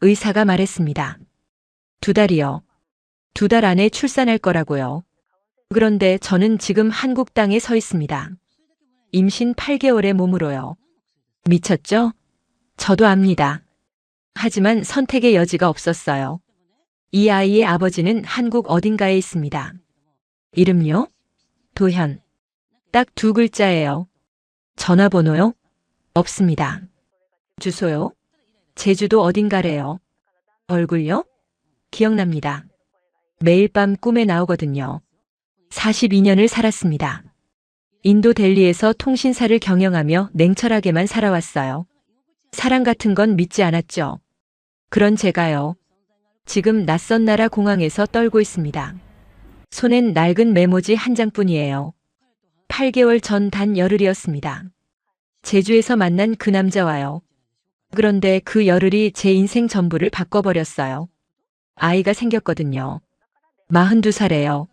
의사가 말했습니다. 2달이요. 2달 안에 출산할 거라고요. 그런데 저는 지금 한국 땅에 서 있습니다. 임신 8개월의 몸으로요. 미쳤죠? 저도 압니다. 하지만 선택의 여지가 없었어요. 이 아이의 아버지는 한국 어딘가에 있습니다. 이름요? 도현. 딱 2글자예요. 전화번호요? 없습니다. 주소요? 제주도 어딘가래요. 얼굴요? 기억납니다. 매일 밤 꿈에 나오거든요. 42년을 살았습니다. 인도 델리에서 통신사를 경영하며 냉철하게만 살아왔어요. 사랑 같은 건 믿지 않았죠. 그런 제가요. 지금 낯선 나라 공항에서 떨고 있습니다. 손엔 낡은 메모지 한 장뿐이에요. 8개월 전 단 열흘이었습니다. 제주에서 만난 그 남자와요. 그런데 그 열흘이 제 인생 전부를 바꿔버렸어요. 아이가 생겼거든요. 42살에요.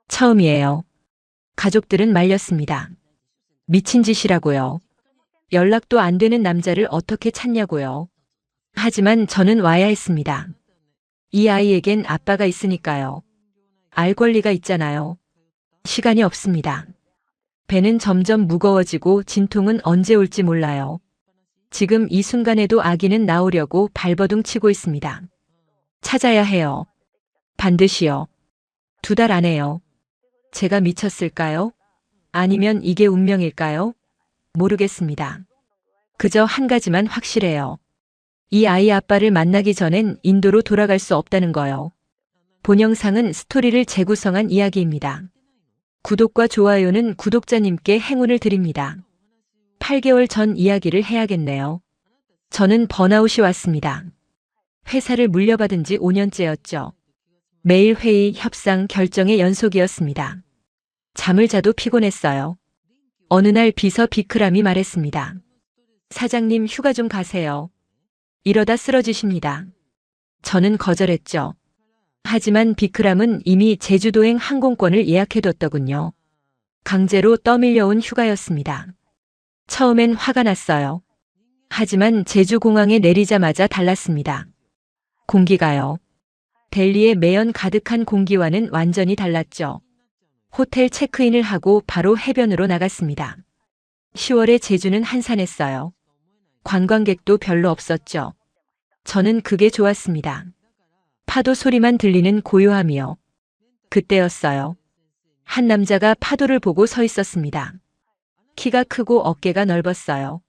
처음이에요. 가족들은 말렸습니다. 미친 짓이라고요. 연락도 안 되는 남자를 어떻게 찾냐고요. 하지만 저는 와야 했습니다. 이 아이에겐 아빠가 있으니까요. 알 권리가 있잖아요. 시간이 없습니다. 배는 점점 무거워지고 진통은 언제 올지 몰라요. 지금 이 순간에도 아기는 나오려고 발버둥 치고 있습니다. 찾아야 해요. 반드시요. 2달 안에요. 제가 미쳤을까요? 아니면 이게 운명일까요? 모르겠습니다. 그저 한 가지만 확실해요. 이 아이 아빠를 만나기 전엔 인도로 돌아갈 수 없다는 거요. 본 영상은 스토리를 재구성한 이야기입니다. 구독과 좋아요는 구독자님께 행운을 드립니다. 8개월 전 이야기를 해야겠네요. 저는 번아웃이 왔습니다. 회사를 물려받은 지 5년째였죠. 매일 회의, 협상, 결정의 연속이었습니다. 잠을 자도 피곤했어요. 어느 날 비서 비크람이 말했습니다. 사장님 휴가 좀 가세요. 이러다 쓰러지십니다. 저는 거절했죠. 하지만 비크람은 이미 제주도행 항공권을 예약해뒀더군요. 강제로 떠밀려온 휴가였습니다. 처음엔 화가 났어요. 하지만 제주공항에 내리자마자 달랐습니다. 공기가요. 델리의 매연 가득한 공기와는 완전히 달랐죠. 호텔 체크인을 하고 바로 해변으로 나갔습니다. 10월에 제주는 한산했어요. 관광객도 별로 없었죠. 저는 그게 좋았습니다. 파도 소리만 들리는 고요함이요. 그때였어요. 한 남자가 파도를 보고 서 있었습니다. 키가 크고 어깨가 넓었어요.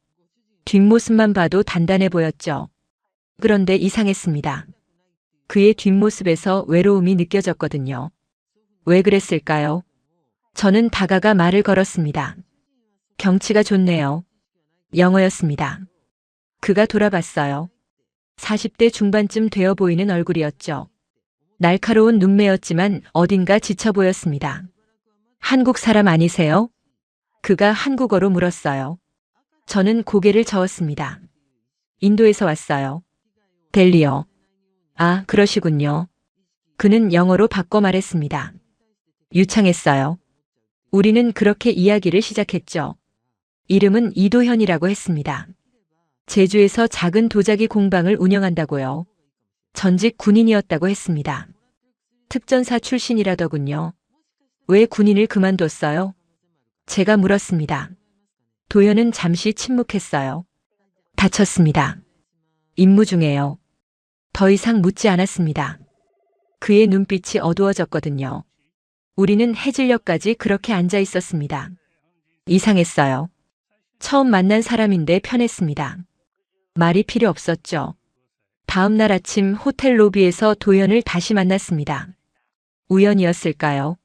뒷모습만 봐도 단단해 보였죠. 그런데 이상했습니다. 그의 뒷모습에서 외로움이 느껴졌거든요. 왜 그랬을까요? 저는 다가가 말을 걸었습니다. 경치가 좋네요. 영어였습니다. 그가 돌아봤어요. 40대 중반쯤 되어 보이는 얼굴이었죠. 날카로운 눈매였지만 어딘가 지쳐 보였습니다. 한국 사람 아니세요? 그가 한국어로 물었어요. 저는 고개를 저었습니다. 인도에서 왔어요. 델리요. 아, 그러시군요. 그는 영어로 바꿔 말했습니다. 유창했어요. 우리는 그렇게 이야기를 시작했죠. 이름은 이도현이라고 했습니다. 제주에서 작은 도자기 공방을 운영한다고요. 전직 군인이었다고 했습니다. 특전사 출신이라더군요. 왜 군인을 그만뒀어요? 제가 물었습니다. 도현은 잠시 침묵했어요. 다쳤습니다. 임무 중에요. 더 이상 묻지 않았습니다. 그의 눈빛이 어두워졌거든요. 우리는 해질녘까지 그렇게 앉아 있었습니다. 이상했어요. 처음 만난 사람인데 편했습니다. 말이 필요 없었죠. 다음 날 아침 호텔 로비에서 도현을 다시 만났습니다. 우연이었을까요?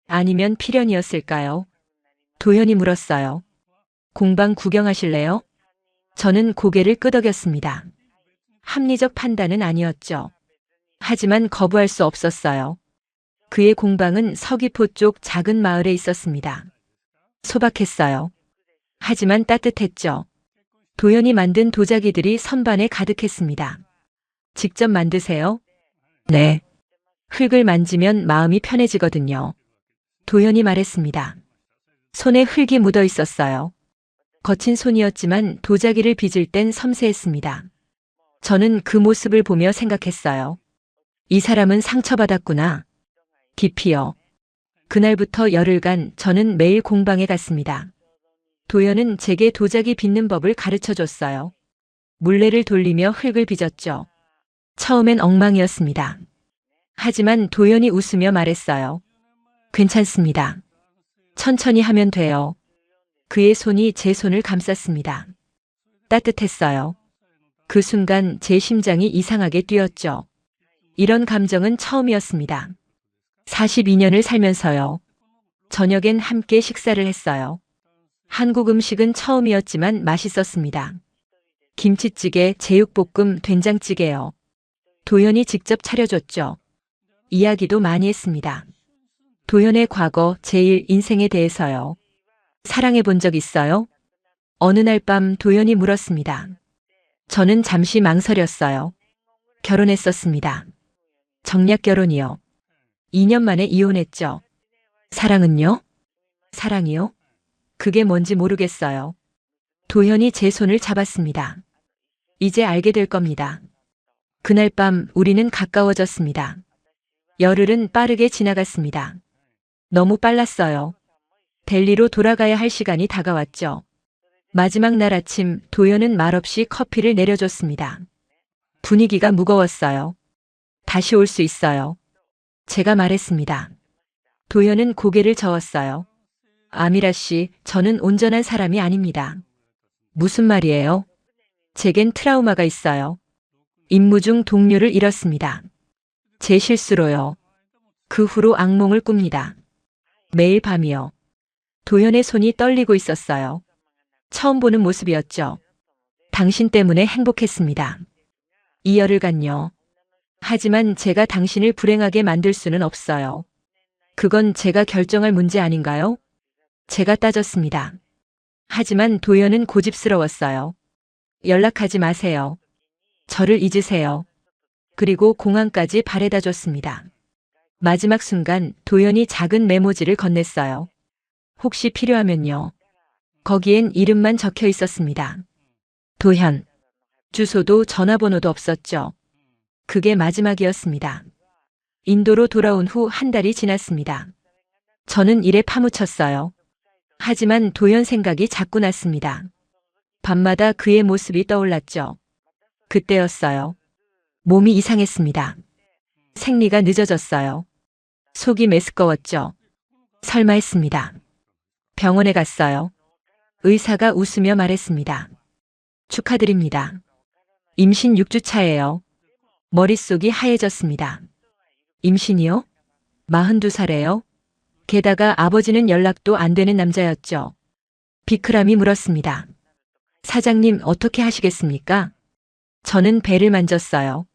아니면 필연이었을까요? 도현이 물었어요. 공방 구경하실래요? 저는 고개를 끄덕였습니다. 합리적 판단은 아니었죠. 하지만 거부할 수 없었어요. 그의 공방은 서귀포 쪽 작은 마을에 있었습니다. 소박했어요. 하지만 따뜻했죠. 도현이 만든 도자기들이 선반에 가득했습니다. 직접 만드세요? 네. 흙을 만지면 마음이 편해지거든요. 도현이 말했습니다. 손에 흙이 묻어 있었어요. 거친 손이었지만 도자기를 빚을 땐 섬세했습니다. 저는 그 모습을 보며 생각했어요. 이 사람은 상처받았구나. 깊이요. 그날부터 열흘간 저는 매일 공방에 갔습니다. 도연은 제게 도자기 빚는 법을 가르쳐 줬어요. 물레를 돌리며 흙을 빚었죠. 처음엔 엉망이었습니다. 하지만 도연이 웃으며 말했어요. 괜찮습니다. 천천히 하면 돼요. 그의 손이 제 손을 감쌌습니다. 따뜻했어요. 그 순간 제 심장이 이상하게 뛰었죠. 이런 감정은 처음이었습니다. 42년을 살면서요. 저녁엔 함께 식사를 했어요. 한국 음식은 처음이었지만 맛있었습니다. 김치찌개, 제육볶음, 된장찌개요. 도연이 직접 차려줬죠. 이야기도 많이 했습니다. 도연의 과거, 제1 인생에 대해서요. 사랑해 본 적 있어요? 어느 날 밤 도연이 물었습니다. 저는 잠시 망설였어요. 결혼했었습니다. 정략 결혼이요. 2년 만에 이혼했죠. 사랑은요? 사랑이요? 그게 뭔지 모르겠어요. 도연이 제 손을 잡았습니다. 이제 알게 될 겁니다. 그날 밤 우리는 가까워졌습니다. 열흘은 빠르게 지나갔습니다. 너무 빨랐어요. 델리로 돌아가야 할 시간이 다가왔죠. 마지막 날 아침 도연은 말없이 커피를 내려줬습니다. 분위기가 무거웠어요. 다시 올 수 있어요. 제가 말했습니다. 도연은 고개를 저었어요. 아미라 씨, 저는 온전한 사람이 아닙니다. 무슨 말이에요? 제겐 트라우마가 있어요. 임무 중 동료를 잃었습니다. 제 실수로요. 그 후로 악몽을 꿉니다. 매일 밤이요. 도연의 손이 떨리고 있었어요. 처음 보는 모습이었죠. 당신 때문에 행복했습니다. 이 열흘간요. 하지만 제가 당신을 불행하게 만들 수는 없어요. 그건 제가 결정할 문제 아닌가요? 제가 따졌습니다. 하지만 도연은 고집스러웠어요. 연락하지 마세요. 저를 잊으세요. 그리고 공항까지 바래다 줬습니다. 마지막 순간 도연이 작은 메모지를 건넸어요. 혹시 필요하면요. 거기엔 이름만 적혀 있었습니다. 도현. 주소도 전화번호도 없었죠. 그게 마지막이었습니다. 인도로 돌아온 후 한 달이 지났습니다. 저는 일에 파묻혔어요. 하지만 도연 생각이 자꾸 났습니다. 밤마다 그의 모습이 떠올랐죠. 그때였어요. 몸이 이상했습니다. 생리가 늦어졌어요. 속이 메스꺼웠죠. 설마 했습니다. 병원에 갔어요. 의사가 웃으며 말했습니다. 축하드립니다. 임신 6주차예요. 머릿속이 하얘졌습니다. 임신이요? 42살에요? 게다가 아버지는 연락도 안 되는 남자였죠. 비크람이 물었습니다. 사장님 어떻게 하시겠습니까? 저는 배를 만졌어요.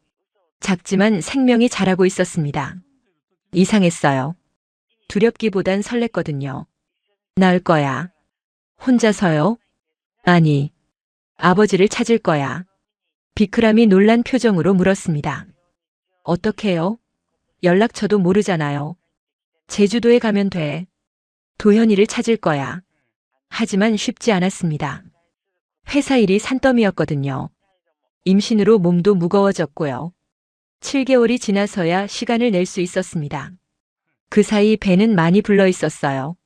작지만 생명이 자라고 있었습니다. 이상했어요. 두렵기보단 설렜거든요. 나을 거야. 혼자서요? 아니, 아버지를 찾을 거야. 비크람이 놀란 표정으로 물었습니다. 어떻게요? 연락처도 모르잖아요. 제주도에 가면 돼. 도현이를 찾을 거야. 하지만 쉽지 않았습니다. 회사 일이 산더미였거든요. 임신으로 몸도 무거워졌고요. 7개월이 지나서야 시간을 낼 수 있었습니다. 그 사이 배는 많이 불러 있었어요.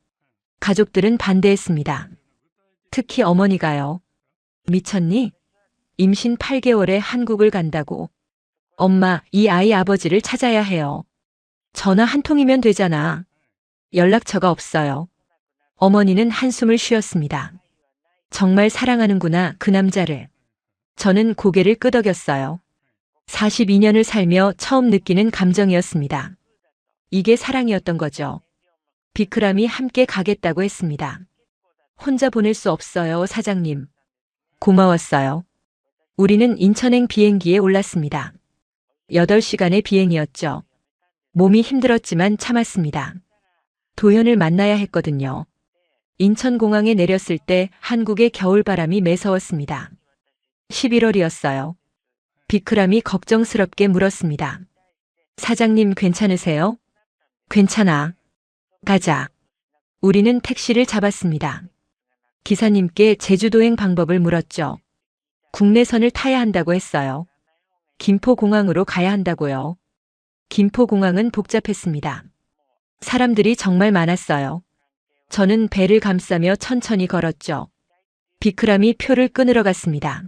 가족들은 반대했습니다. 특히 어머니가요. 미쳤니? 임신 8개월에 한국을 간다고. 엄마, 이 아이 아버지를 찾아야 해요. 전화 한 통이면 되잖아. 연락처가 없어요. 어머니는 한숨을 쉬었습니다. 정말 사랑하는구나, 그 남자를. 저는 고개를 끄덕였어요. 42년을 살며 처음 느끼는 감정이었습니다. 이게 사랑이었던 거죠. 비크람이 함께 가겠다고 했습니다. 혼자 보낼 수 없어요, 사장님. 고마웠어요. 우리는 인천행 비행기에 올랐습니다. 8시간의 비행이었죠. 몸이 힘들었지만 참았습니다. 도현을 만나야 했거든요. 인천공항에 내렸을 때 한국의 겨울바람이 매서웠습니다. 11월이었어요. 비크람이 걱정스럽게 물었습니다. 사장님 괜찮으세요? 괜찮아. 가자. 우리는 택시를 잡았습니다. 기사님께 제주도행 방법을 물었죠. 국내선을 타야 한다고 했어요. 김포공항으로 가야 한다고요. 김포공항은 복잡했습니다. 사람들이 정말 많았어요. 저는 배를 감싸며 천천히 걸었죠. 비크람이 표를 끊으러 갔습니다.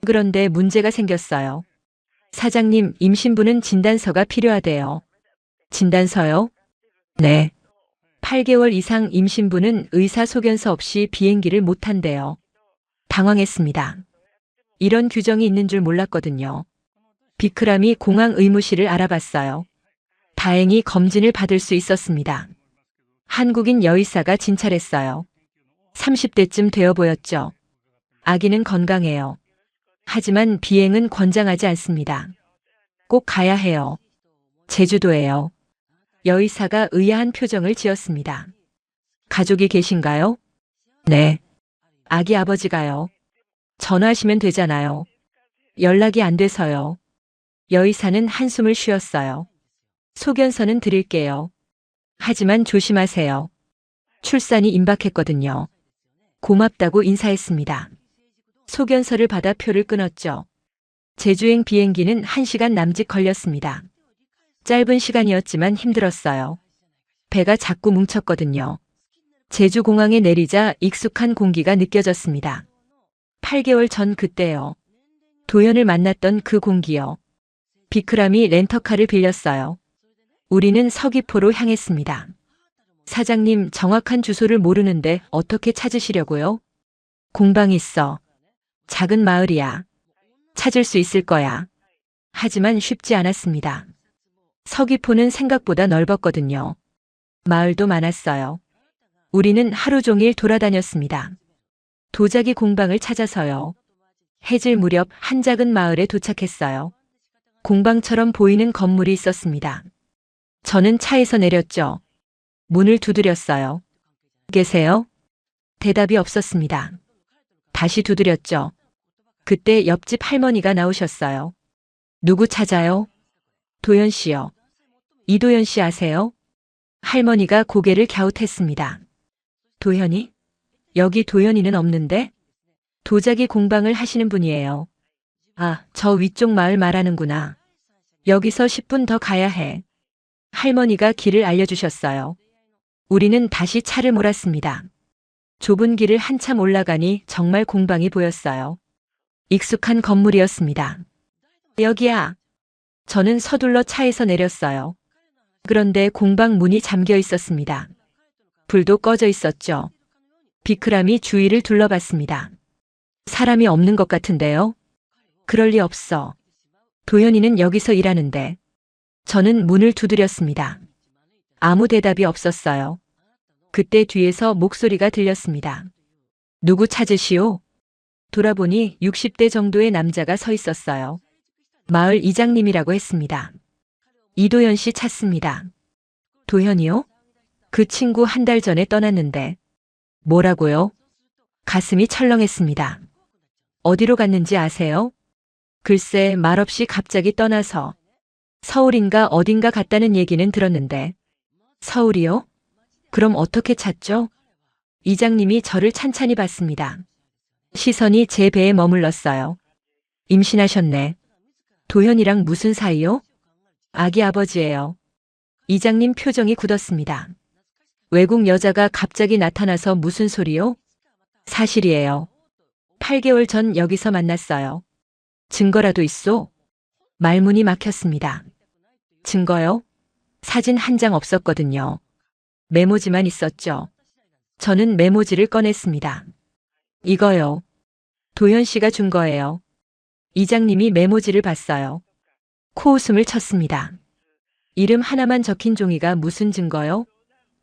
그런데 문제가 생겼어요. 사장님, 임신부는 진단서가 필요하대요. 진단서요? 네. 8개월 이상 임신부는 의사소견서 없이 비행기를 못 탄대요. 당황했습니다. 이런 규정이 있는 줄 몰랐거든요. 비크람이 공항 의무실을 알아봤어요. 다행히 검진을 받을 수 있었습니다. 한국인 여의사가 진찰했어요. 30대쯤 되어 보였죠. 아기는 건강해요. 하지만 비행은 권장하지 않습니다. 꼭 가야 해요. 제주도예요. 여의사가 의아한 표정을 지었습니다. 가족이 계신가요? 네. 아기 아버지가요. 전화하시면 되잖아요. 연락이 안 돼서요. 여의사는 한숨을 쉬었어요. 소견서는 드릴게요. 하지만 조심하세요. 출산이 임박했거든요. 고맙다고 인사했습니다. 소견서를 받아 표를 끊었죠. 제주행 비행기는 1시간 남짓 걸렸습니다. 짧은 시간이었지만 힘들었어요. 배가 자꾸 뭉쳤거든요. 제주공항에 내리자 익숙한 공기가 느껴졌습니다. 8개월 전 그때요. 도연을 만났던 그 공기요. 비크람이 렌터카를 빌렸어요. 우리는 서귀포로 향했습니다. 사장님, 정확한 주소를 모르는데 어떻게 찾으시려고요? 공방 있어. 작은 마을이야. 찾을 수 있을 거야. 하지만 쉽지 않았습니다. 서귀포는 생각보다 넓었거든요. 마을도 많았어요. 우리는 하루 종일 돌아다녔습니다. 도자기 공방을 찾아서요. 해질 무렵 한 작은 마을에 도착했어요. 공방처럼 보이는 건물이 있었습니다. 저는 차에서 내렸죠. 문을 두드렸어요. 계세요? 대답이 없었습니다. 다시 두드렸죠. 그때 옆집 할머니가 나오셨어요. 누구 찾아요? 도연 씨요. 이도연 씨 아세요? 할머니가 고개를 갸웃했습니다. 도연이? 여기 도연이는 없는데? 도자기 공방을 하시는 분이에요. 아, 저 위쪽 마을 말하는구나. 여기서 10분 더 가야 해. 할머니가 길을 알려주셨어요. 우리는 다시 차를 몰았습니다. 좁은 길을 한참 올라가니 정말 공방이 보였어요. 익숙한 건물이었습니다. 여기야. 저는 서둘러 차에서 내렸어요. 그런데 공방 문이 잠겨 있었습니다. 불도 꺼져 있었죠. 비크람이 주위를 둘러봤습니다. 사람이 없는 것 같은데요? 그럴 리 없어. 도연이는 여기서 일하는데. 저는 문을 두드렸습니다. 아무 대답이 없었어요. 그때 뒤에서 목소리가 들렸습니다. 누구 찾으시오? 돌아보니 60대 정도의 남자가 서 있었어요. 마을 이장님이라고 했습니다. 이도연 씨 찾습니다. 도현이요? 그 친구 한 달 전에 떠났는데. 뭐라고요? 가슴이 철렁했습니다. 어디로 갔는지 아세요? 글쎄 말없이 갑자기 떠나서 서울인가 어딘가 갔다는 얘기는 들었는데. 서울이요? 그럼 어떻게 찾죠? 이장님이 저를 찬찬히 봤습니다. 시선이 제 배에 머물렀어요. 임신하셨네. 도현이랑 무슨 사이요? 아기 아버지예요. 이장님 표정이 굳었습니다. 외국 여자가 갑자기 나타나서 무슨 소리요? 사실이에요. 8개월 전 여기서 만났어요. 증거라도 있소? 말문이 막혔습니다. 증거요? 사진 한 장 없었거든요. 메모지만 있었죠. 저는 메모지를 꺼냈습니다. 이거요. 도현 씨가 준 거예요. 이장님이 메모지를 봤어요. 코웃음을 쳤습니다. 이름 하나만 적힌 종이가 무슨 증거요?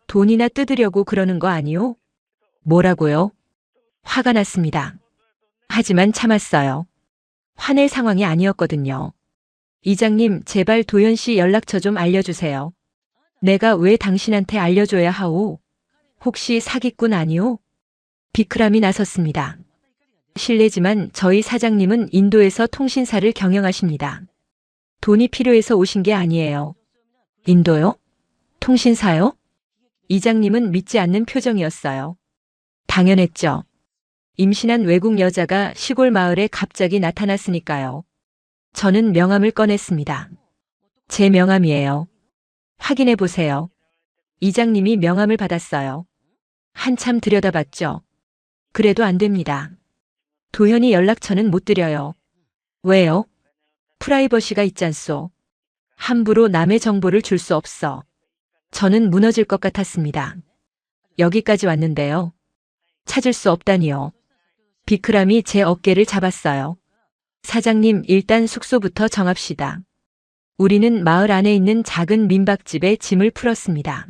돈이나 뜯으려고 그러는 거 아니요? 뭐라고요? 화가 났습니다. 하지만 참았어요. 화낼 상황이 아니었거든요. 이장님, 제발 도연 씨 연락처 좀 알려주세요. 내가 왜 당신한테 알려줘야 하오? 혹시 사기꾼 아니오? 비크람이 나섰습니다. 실례지만 저희 사장님은 인도에서 통신사를 경영하십니다. 돈이 필요해서 오신 게 아니에요. 인도요? 통신사요? 이장님은 믿지 않는 표정이었어요. 당연했죠. 임신한 외국 여자가 시골 마을에 갑자기 나타났으니까요. 저는 명함을 꺼냈습니다. 제 명함이에요. 확인해 보세요. 이장님이 명함을 받았어요. 한참 들여다봤죠. 그래도 안 됩니다. 도현이 연락처는 못 드려요. 왜요? 프라이버시가 있잖소. 함부로 남의 정보를 줄 수 없어. 저는 무너질 것 같았습니다. 여기까지 왔는데요. 찾을 수 없다니요. 비크람이 제 어깨를 잡았어요. 사장님, 일단 숙소부터 정합시다. 우리는 마을 안에 있는 작은 민박집에 짐을 풀었습니다.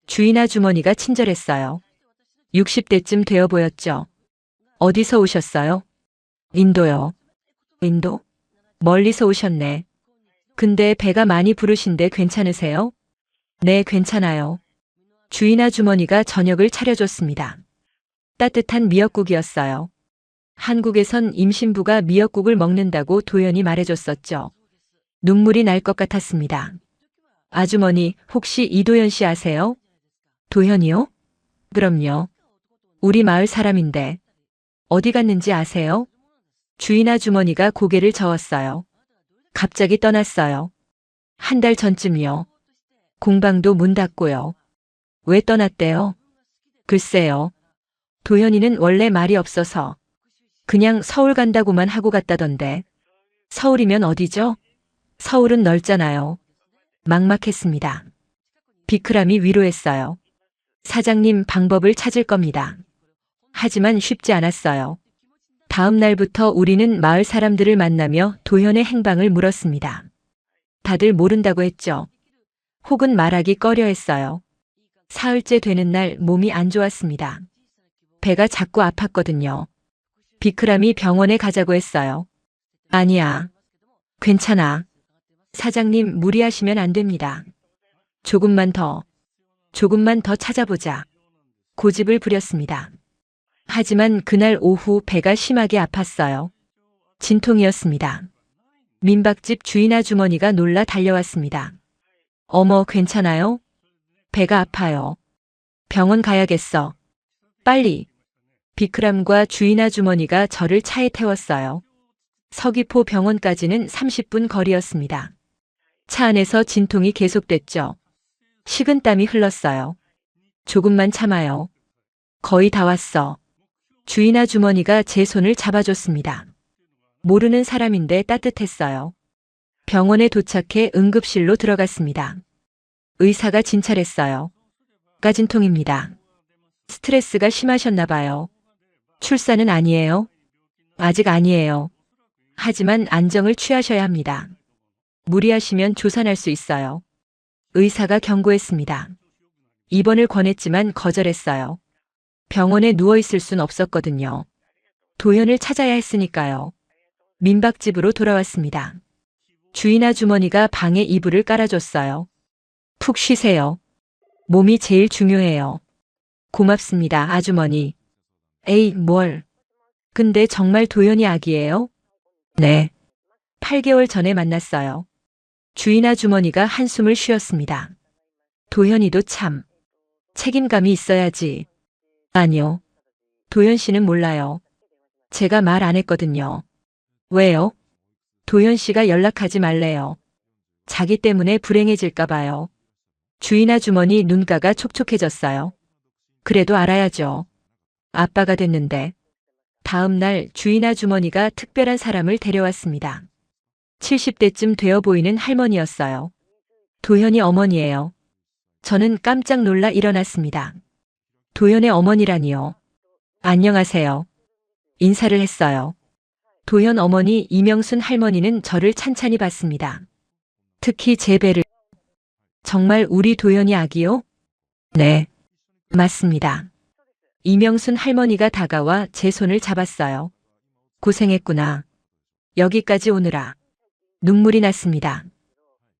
주인 아주머니가 친절했어요. 60대쯤 되어 보였죠. 어디서 오셨어요? 인도요. 인도? 멀리서 오셨네. 근데 배가 많이 부르신데 괜찮으세요? 네, 괜찮아요. 주인 아주머니가 저녁을 차려줬습니다. 따뜻한 미역국이었어요. 한국에선 임신부가 미역국을 먹는다고 도연이 말해줬었죠. 눈물이 날 것 같았습니다. 아주머니, 혹시 이도현 씨 아세요? 도현이요? 그럼요. 우리 마을 사람인데. 어디 갔는지 아세요? 주인 아주머니가 고개를 저었어요. 갑자기 떠났어요. 한 달 전쯤이요. 공방도 문 닫고요. 왜 떠났대요? 글쎄요. 도현이는 원래 말이 없어서 그냥 서울 간다고만 하고 갔다던데. 서울이면 어디죠? 서울은 넓잖아요. 막막했습니다. 비크람이 위로했어요. 사장님, 방법을 찾을 겁니다. 하지만 쉽지 않았어요. 다음 날부터 우리는 마을 사람들을 만나며 도현의 행방을 물었습니다. 다들 모른다고 했죠. 혹은 말하기 꺼려 했어요. 사흘째 되는 날 몸이 안 좋았습니다. 배가 자꾸 아팠거든요. 비크람이 병원에 가자고 했어요. 아니야. 괜찮아. 사장님, 무리하시면 안 됩니다. 조금만 더 찾아보자. 고집을 부렸습니다. 하지만 그날 오후 배가 심하게 아팠어요. 진통이었습니다. 민박집 주인 아주머니가 놀라 달려왔습니다. 어머, 괜찮아요? 배가 아파요. 병원 가야겠어. 빨리. 비크람과 주인 아주머니가 저를 차에 태웠어요. 서귀포 병원까지는 30분 거리였습니다. 차 안에서 진통이 계속됐죠. 식은땀이 흘렀어요. 조금만 참아요. 거의 다 왔어. 주인 아주머니가 제 손을 잡아줬습니다. 모르는 사람인데 따뜻했어요. 병원에 도착해 응급실로 들어갔습니다. 의사가 진찰했어요. 가진통입니다. 스트레스가 심하셨나 봐요. 출산은 아니에요? 아직 아니에요. 하지만 안정을 취하셔야 합니다. 무리하시면 조산할 수 있어요. 의사가 경고했습니다. 입원을 권했지만 거절했어요. 병원에 누워있을 순 없었거든요. 도현을 찾아야 했으니까요. 민박집으로 돌아왔습니다. 주인 아주머니가 방에 이불을 깔아줬어요. 푹 쉬세요. 몸이 제일 중요해요. 고맙습니다, 아주머니. 에이, 뭘. 근데 정말 도현이 아기예요? 네. 8개월 전에 만났어요. 주인 아주머니가 한숨을 쉬었습니다. 도현이도 참. 책임감이 있어야지. 아니요. 도현 씨는 몰라요. 제가 말 안 했거든요. 왜요? 도현 씨가 연락하지 말래요. 자기 때문에 불행해질까 봐요. 주인 아주머니 눈가가 촉촉해졌어요. 그래도 알아야죠. 아빠가 됐는데. 다음 날 주인 아주머니가 특별한 사람을 데려왔습니다. 70대쯤 되어 보이는 할머니였어요. 도현이 어머니예요. 저는 깜짝 놀라 일어났습니다. 도현의 어머니라니요. 안녕하세요. 인사를 했어요. 도현 어머니 이명순 할머니는 저를 찬찬히 봤습니다. 특히 제 배를. 정말 우리 도현이 아기요? 네. 맞습니다. 이명순 할머니가 다가와 제 손을 잡았어요. 고생했구나. 여기까지 오느라. 눈물이 났습니다.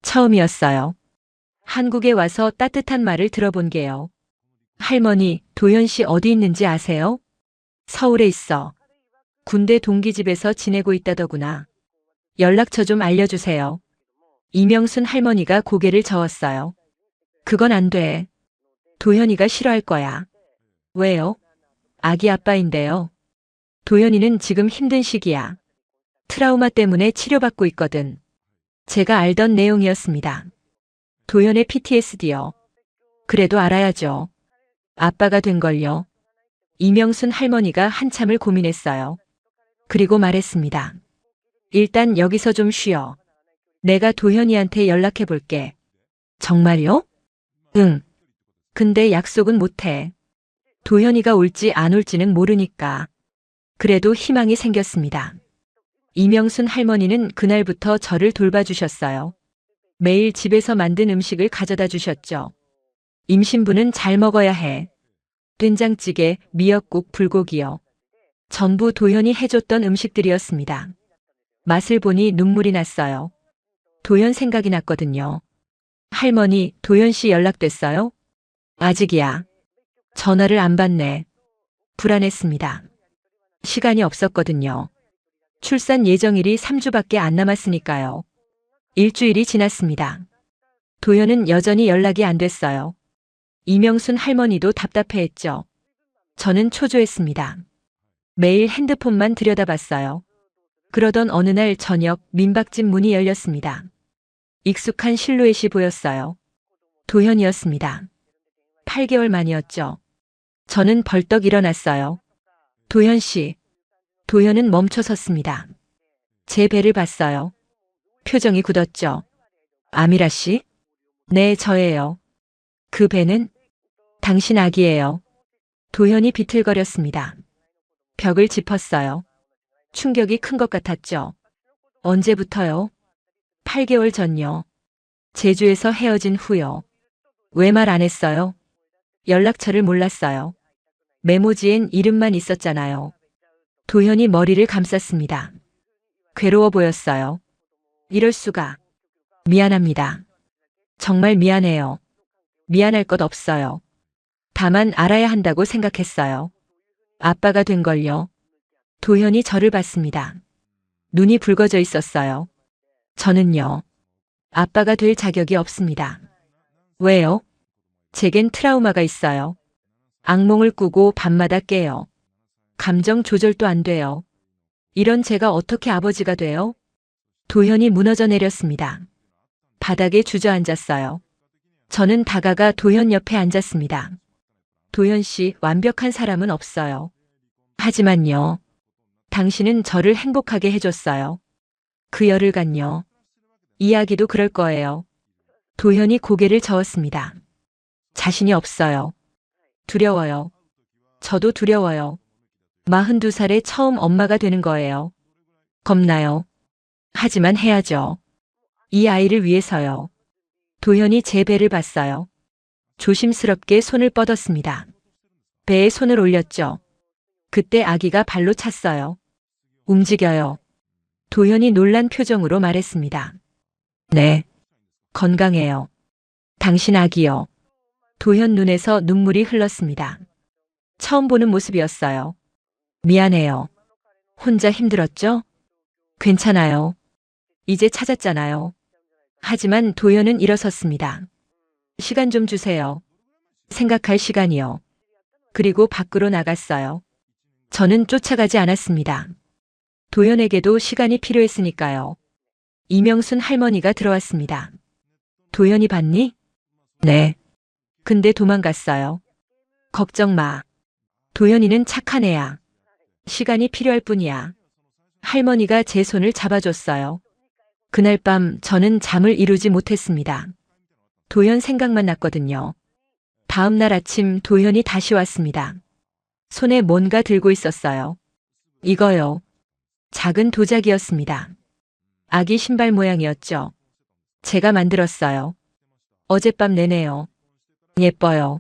처음이었어요. 한국에 와서 따뜻한 말을 들어본 게요. 할머니, 도현 씨 어디 있는지 아세요? 서울에 있어. 군대 동기집에서 지내고 있다더구나. 연락처 좀 알려주세요. 이명순 할머니가 고개를 저었어요. 그건 안 돼. 도현이가 싫어할 거야. 왜요? 아기 아빠인데요. 도현이는 지금 힘든 시기야. 트라우마 때문에 치료받고 있거든. 제가 알던 내용이었습니다. 도현의 PTSD요. 그래도 알아야죠. 아빠가 된 걸요. 이명순 할머니가 한참을 고민했어요. 그리고 말했습니다. 일단 여기서 좀 쉬어. 내가 도현이한테 연락해 볼게. 정말요? 응. 근데 약속은 못해. 도현이가 올지 안 올지는 모르니까. 그래도 희망이 생겼습니다. 이명순 할머니는 그날부터 저를 돌봐주셨어요. 매일 집에서 만든 음식을 가져다 주셨죠. 임신부는 잘 먹어야 해. 된장찌개, 미역국, 불고기요. 전부 도현이 해줬던 음식들이었습니다. 맛을 보니 눈물이 났어요. 도현 생각이 났거든요. 할머니, 도현 씨 연락됐어요? 아직이야. 전화를 안 받네. 불안했습니다. 시간이 없었거든요. 출산 예정일이 3주밖에 안 남았으니까요. 일주일이 지났습니다. 도현은 여전히 연락이 안 됐어요. 이명순 할머니도 답답해했죠. 저는 초조했습니다. 매일 핸드폰만 들여다봤어요. 그러던 어느 날 저녁 민박집 문이 열렸습니다. 익숙한 실루엣이 보였어요. 도현이었습니다. 8개월 만이었죠. 저는 벌떡 일어났어요. 도현 씨. 도현은 멈춰 섰습니다. 제 배를 봤어요. 표정이 굳었죠. 아미라 씨? 네, 저예요. 그 배는? 당신 아기예요. 도현이 비틀거렸습니다. 벽을 짚었어요. 충격이 큰 것 같았죠. 언제부터요? 8개월 전요. 제주에서 헤어진 후요. 왜 말 안 했어요? 연락처를 몰랐어요. 메모지엔 이름만 있었잖아요. 도현이 머리를 감쌌습니다. 괴로워 보였어요. 이럴 수가. 미안합니다. 정말 미안해요. 미안할 것 없어요. 다만 알아야 한다고 생각했어요. 아빠가 된 걸요. 도현이 저를 봤습니다. 눈이 붉어져 있었어요. 저는요. 아빠가 될 자격이 없습니다. 왜요? 제겐 트라우마가 있어요. 악몽을 꾸고 밤마다 깨요. 감정 조절도 안 돼요. 이런 제가 어떻게 아버지가 돼요? 도현이 무너져 내렸습니다. 바닥에 주저앉았어요. 저는 다가가 도현 옆에 앉았습니다. 도현 씨, 완벽한 사람은 없어요. 하지만요. 당신은 저를 행복하게 해줬어요. 그 열흘간요. 이야기도 그럴 거예요. 도현이 고개를 저었습니다. 자신이 없어요. 두려워요. 저도 두려워요. 42살에 처음 엄마가 되는 거예요. 겁나요. 하지만 해야죠. 이 아이를 위해서요. 도현이 제 배를 봤어요. 조심스럽게 손을 뻗었습니다. 배에 손을 올렸죠. 그때 아기가 발로 찼어요. 움직여요. 도현이 놀란 표정으로 말했습니다. 네. 건강해요. 당신 아기요. 도현 눈에서 눈물이 흘렀습니다. 처음 보는 모습이었어요. 미안해요. 혼자 힘들었죠? 괜찮아요. 이제 찾았잖아요. 하지만 도현은 일어섰습니다. 시간 좀 주세요. 생각할 시간이요. 그리고 밖으로 나갔어요. 저는 쫓아가지 않았습니다. 도현에게도 시간이 필요했으니까요. 이명순 할머니가 들어왔습니다. 도현이 봤니? 네. 근데 도망갔어요. 걱정 마. 도현이는 착한 애야. 시간이 필요할 뿐이야. 할머니가 제 손을 잡아줬어요. 그날 밤 저는 잠을 이루지 못했습니다. 도현 생각만 났거든요. 다음 날 아침 도현이 다시 왔습니다. 손에 뭔가 들고 있었어요. 이거요. 작은 도자기였습니다. 아기 신발 모양이었죠. 제가 만들었어요. 어젯밤 내내요. 예뻐요.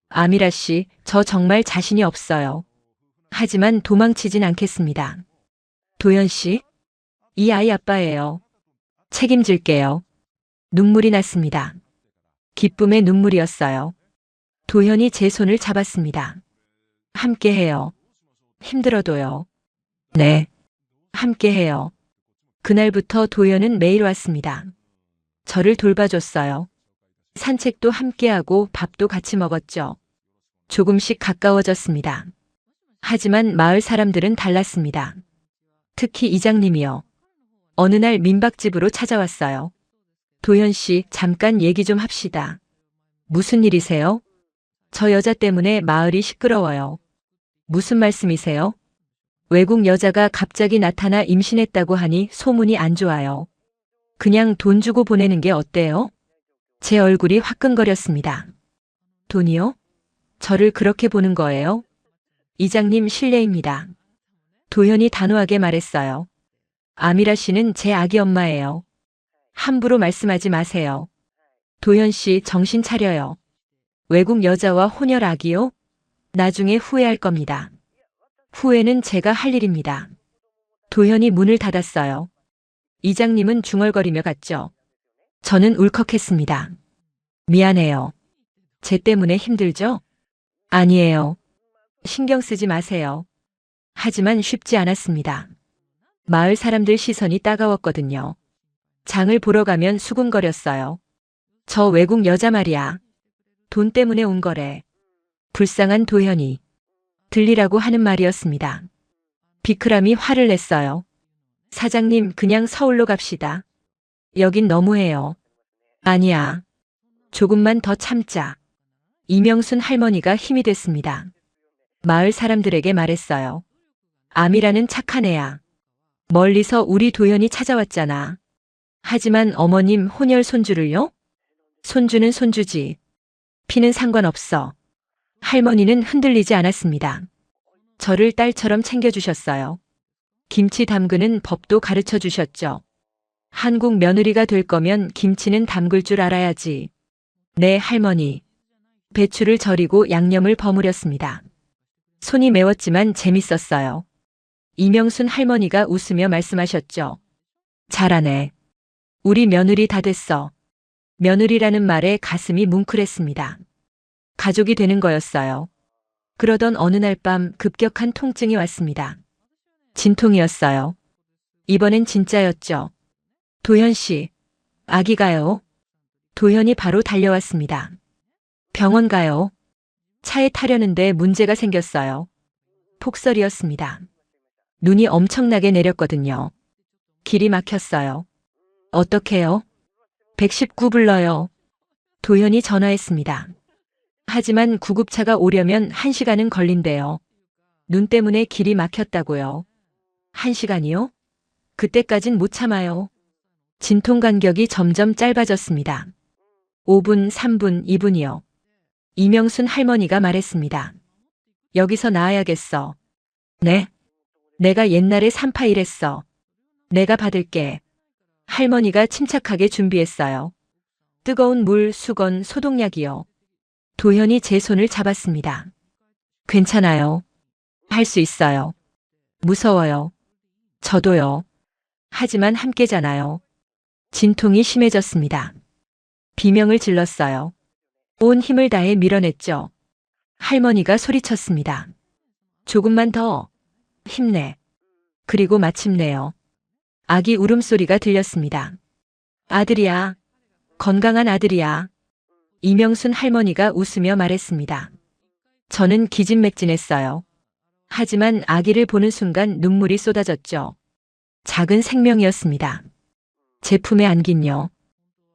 아미라 씨, 저 정말 자신이 없어요. 하지만 도망치진 않겠습니다. 도현 씨, 이 아이 아빠예요. 책임질게요. 눈물이 났습니다. 기쁨의 눈물이었어요. 도현이 제 손을 잡았습니다. 함께해요. 힘들어도요. 네. 함께해요. 그날부터 도현은 매일 왔습니다. 저를 돌봐줬어요. 산책도 함께하고 밥도 같이 먹었죠. 조금씩 가까워졌습니다. 하지만 마을 사람들은 달랐습니다. 특히 이장님이요. 어느 날 민박집으로 찾아왔어요. 도현 씨, 잠깐 얘기 좀 합시다. 무슨 일이세요? 저 여자 때문에 마을이 시끄러워요. 무슨 말씀이세요? 외국 여자가 갑자기 나타나 임신했다고 하니 소문이 안 좋아요. 그냥 돈 주고 보내는 게 어때요? 제 얼굴이 화끈거렸습니다. 돈이요? 저를 그렇게 보는 거예요? 이장님 실례입니다. 도현이 단호하게 말했어요. 아미라 씨는 제 아기 엄마예요. 함부로 말씀하지 마세요. 도현 씨 정신 차려요. 외국 여자와 혼혈 아기요? 나중에 후회할 겁니다. 후회는 제가 할 일입니다. 도현이 문을 닫았어요. 이장님은 중얼거리며 갔죠. 저는 울컥했습니다. 미안해요. 쟤 때문에 힘들죠? 아니에요. 신경 쓰지 마세요. 하지만 쉽지 않았습니다. 마을 사람들 시선이 따가웠거든요. 장을 보러 가면 수군거렸어요. 저 외국 여자 말이야. 돈 때문에 온 거래. 불쌍한 도현이. 들리라고 하는 말이었습니다. 비크람이 화를 냈어요. 사장님, 그냥 서울로 갑시다. 여긴 너무해요. 아니야. 조금만 더 참자. 이명순 할머니가 힘이 됐습니다. 마을 사람들에게 말했어요. 아미라는 착한 애야. 멀리서 우리 도현이 찾아왔잖아. 하지만 어머님 혼혈 손주를요? 손주는 손주지. 피는 상관없어. 할머니는 흔들리지 않았습니다. 저를 딸처럼 챙겨주셨어요. 김치 담그는 법도 가르쳐 주셨죠. 한국 며느리가 될 거면 김치는 담글 줄 알아야지. 네, 할머니. 배추를 절이고 양념을 버무렸습니다. 손이 매웠지만 재밌었어요. 이명순 할머니가 웃으며 말씀하셨죠. 잘하네. 우리 며느리 다 됐어. 며느리라는 말에 가슴이 뭉클했습니다. 가족이 되는 거였어요. 그러던 어느 날 밤 급격한 통증이 왔습니다. 진통이었어요. 이번엔 진짜였죠. 도현 씨, 아기가요? 도현이 바로 달려왔습니다. 병원 가요. 차에 타려는데 문제가 생겼어요. 폭설이었습니다. 눈이 엄청나게 내렸거든요. 길이 막혔어요. 어떡해요? 119 불러요. 도현이 전화했습니다. 하지만 구급차가 오려면 1시간은 걸린대요. 눈 때문에 길이 막혔다고요. 1시간이요? 그때까진 못 참아요. 진통 간격이 점점 짧아졌습니다. 5분, 3분, 2분이요. 이명순 할머니가 말했습니다. 여기서 나아야겠어. 네? 내가 옛날에 3파일했어. 내가 받을게. 할머니가 침착하게 준비했어요. 뜨거운 물, 수건, 소독약이요. 도현이 제 손을 잡았습니다. 괜찮아요. 할 수 있어요. 무서워요. 저도요. 하지만 함께잖아요. 진통이 심해졌습니다. 비명을 질렀어요. 온 힘을 다해 밀어냈죠. 할머니가 소리쳤습니다. 조금만 더. 힘내. 그리고 마침내요. 아기 울음소리가 들렸습니다. 아들이야. 건강한 아들이야. 이명순 할머니가 웃으며 말했습니다. 저는 기진맥진했어요. 하지만 아기를 보는 순간 눈물이 쏟아졌죠. 작은 생명이었습니다. 제 품에 안긴요.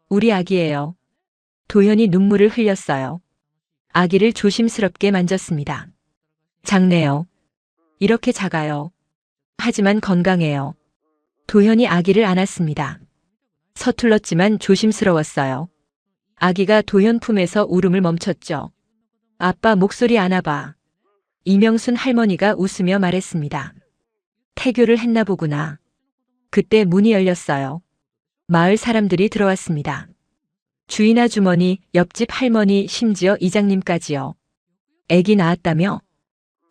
우리 아기예요. 도현이 눈물을 흘렸어요. 아기를 조심스럽게 만졌습니다. 작네요. 이렇게 작아요. 하지만 건강해요. 도현이 아기를 안았습니다. 서툴렀지만 조심스러웠어요. 아기가 도현 품에서 울음을 멈췄죠. 아빠 목소리 안아봐. 이명순 할머니가 웃으며 말했습니다. 태교를 했나 보구나. 그때 문이 열렸어요. 마을 사람들이 들어왔습니다. 주인 아주머니, 옆집 할머니, 심지어 이장님까지요. 애기 낳았다며?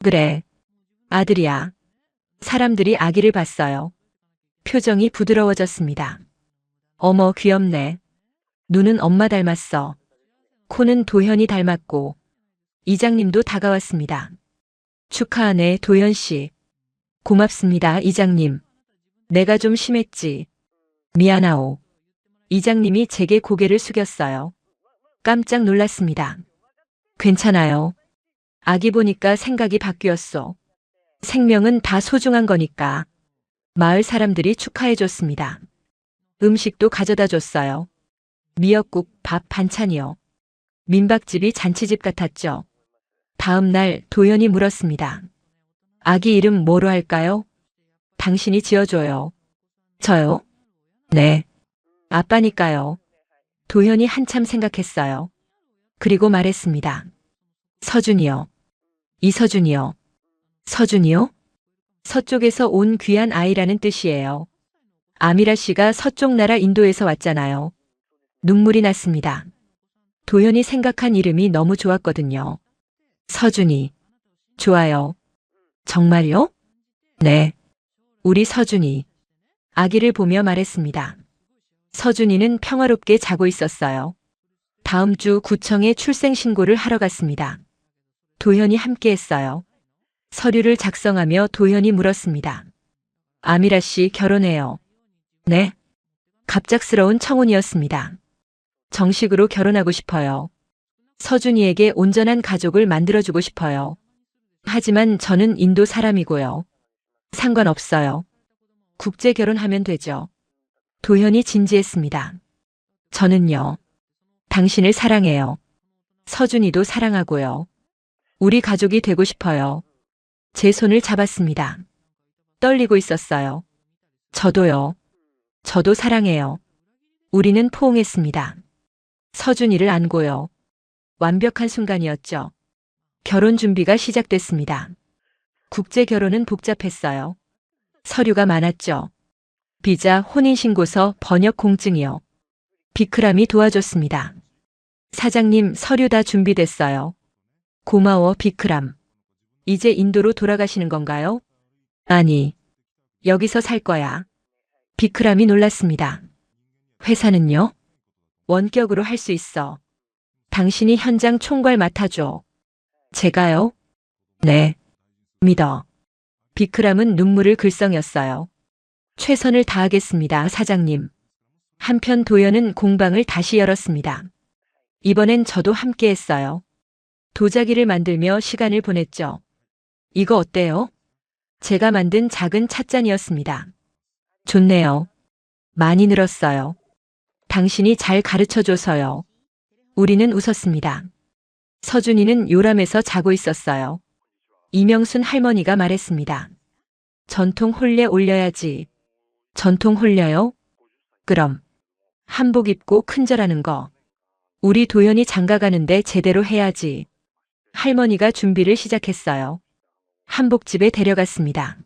그래. 아들이야. 사람들이 아기를 봤어요. 표정이 부드러워졌습니다. 어머, 귀엽네. 눈은 엄마 닮았어. 코는 도현이 닮았고. 이장님도 다가왔습니다. 축하하네, 도현 씨. 고맙습니다, 이장님. 내가 좀 심했지. 미안하오. 이장님이 제게 고개를 숙였어요. 깜짝 놀랐습니다. 괜찮아요. 아기 보니까 생각이 바뀌었어. 생명은 다 소중한 거니까. 마을 사람들이 축하해줬습니다. 음식도 가져다 줬어요. 미역국, 밥, 반찬이요. 민박집이 잔치집 같았죠. 다음 날 도연이 물었습니다. 아기 이름 뭐로 할까요? 당신이 지어줘요. 저요? 네. 아빠니까요. 도현이 한참 생각했어요. 그리고 말했습니다. 서준이요. 이서준이요. 서준이요? 서쪽에서 온 귀한 아이라는 뜻이에요. 아미라 씨가 서쪽 나라 인도에서 왔잖아요. 눈물이 났습니다. 도현이 생각한 이름이 너무 좋았거든요. 서준이. 좋아요. 정말요? 네. 우리 서준이. 아기를 보며 말했습니다. 서준이는 평화롭게 자고 있었어요. 다음 주 구청에 출생신고를 하러 갔습니다. 도현이 함께했어요. 서류를 작성하며 도현이 물었습니다. 아미라 씨 결혼해요. 네. 갑작스러운 청혼이었습니다. 정식으로 결혼하고 싶어요. 서준이에게 온전한 가족을 만들어주고 싶어요. 하지만 저는 인도 사람이고요. 상관없어요. 국제 결혼하면 되죠. 도현이 진지했습니다. 저는요. 당신을 사랑해요. 서준이도 사랑하고요. 우리 가족이 되고 싶어요. 제 손을 잡았습니다. 떨리고 있었어요. 저도요. 저도 사랑해요. 우리는 포옹했습니다. 서준이를 안고요. 완벽한 순간이었죠. 결혼 준비가 시작됐습니다. 국제 결혼은 복잡했어요. 서류가 많았죠. 비자, 혼인신고서, 번역 공증이요. 비크람이 도와줬습니다. 사장님, 서류 다 준비됐어요. 고마워, 비크람. 이제 인도로 돌아가시는 건가요? 아니, 여기서 살 거야. 비크람이 놀랐습니다. 회사는요? 원격으로 할 수 있어. 당신이 현장 총괄 맡아줘. 제가요? 네. 믿어. 비크람은 눈물을 글썽였어요. 최선을 다하겠습니다, 사장님. 한편 도연은 공방을 다시 열었습니다. 이번엔 저도 함께 했어요. 도자기를 만들며 시간을 보냈죠. 이거 어때요? 제가 만든 작은 찻잔이었습니다. 좋네요. 많이 늘었어요. 당신이 잘 가르쳐줘서요. 우리는 웃었습니다. 서준이는 요람에서 자고 있었어요. 이명순 할머니가 말했습니다. 전통 홀려 올려야지. 전통 홀려요? 그럼. 한복 입고 큰절하는 거. 우리 도연이 장가가는데 제대로 해야지. 할머니가 준비를 시작했어요. 한복집에 데려갔습니다.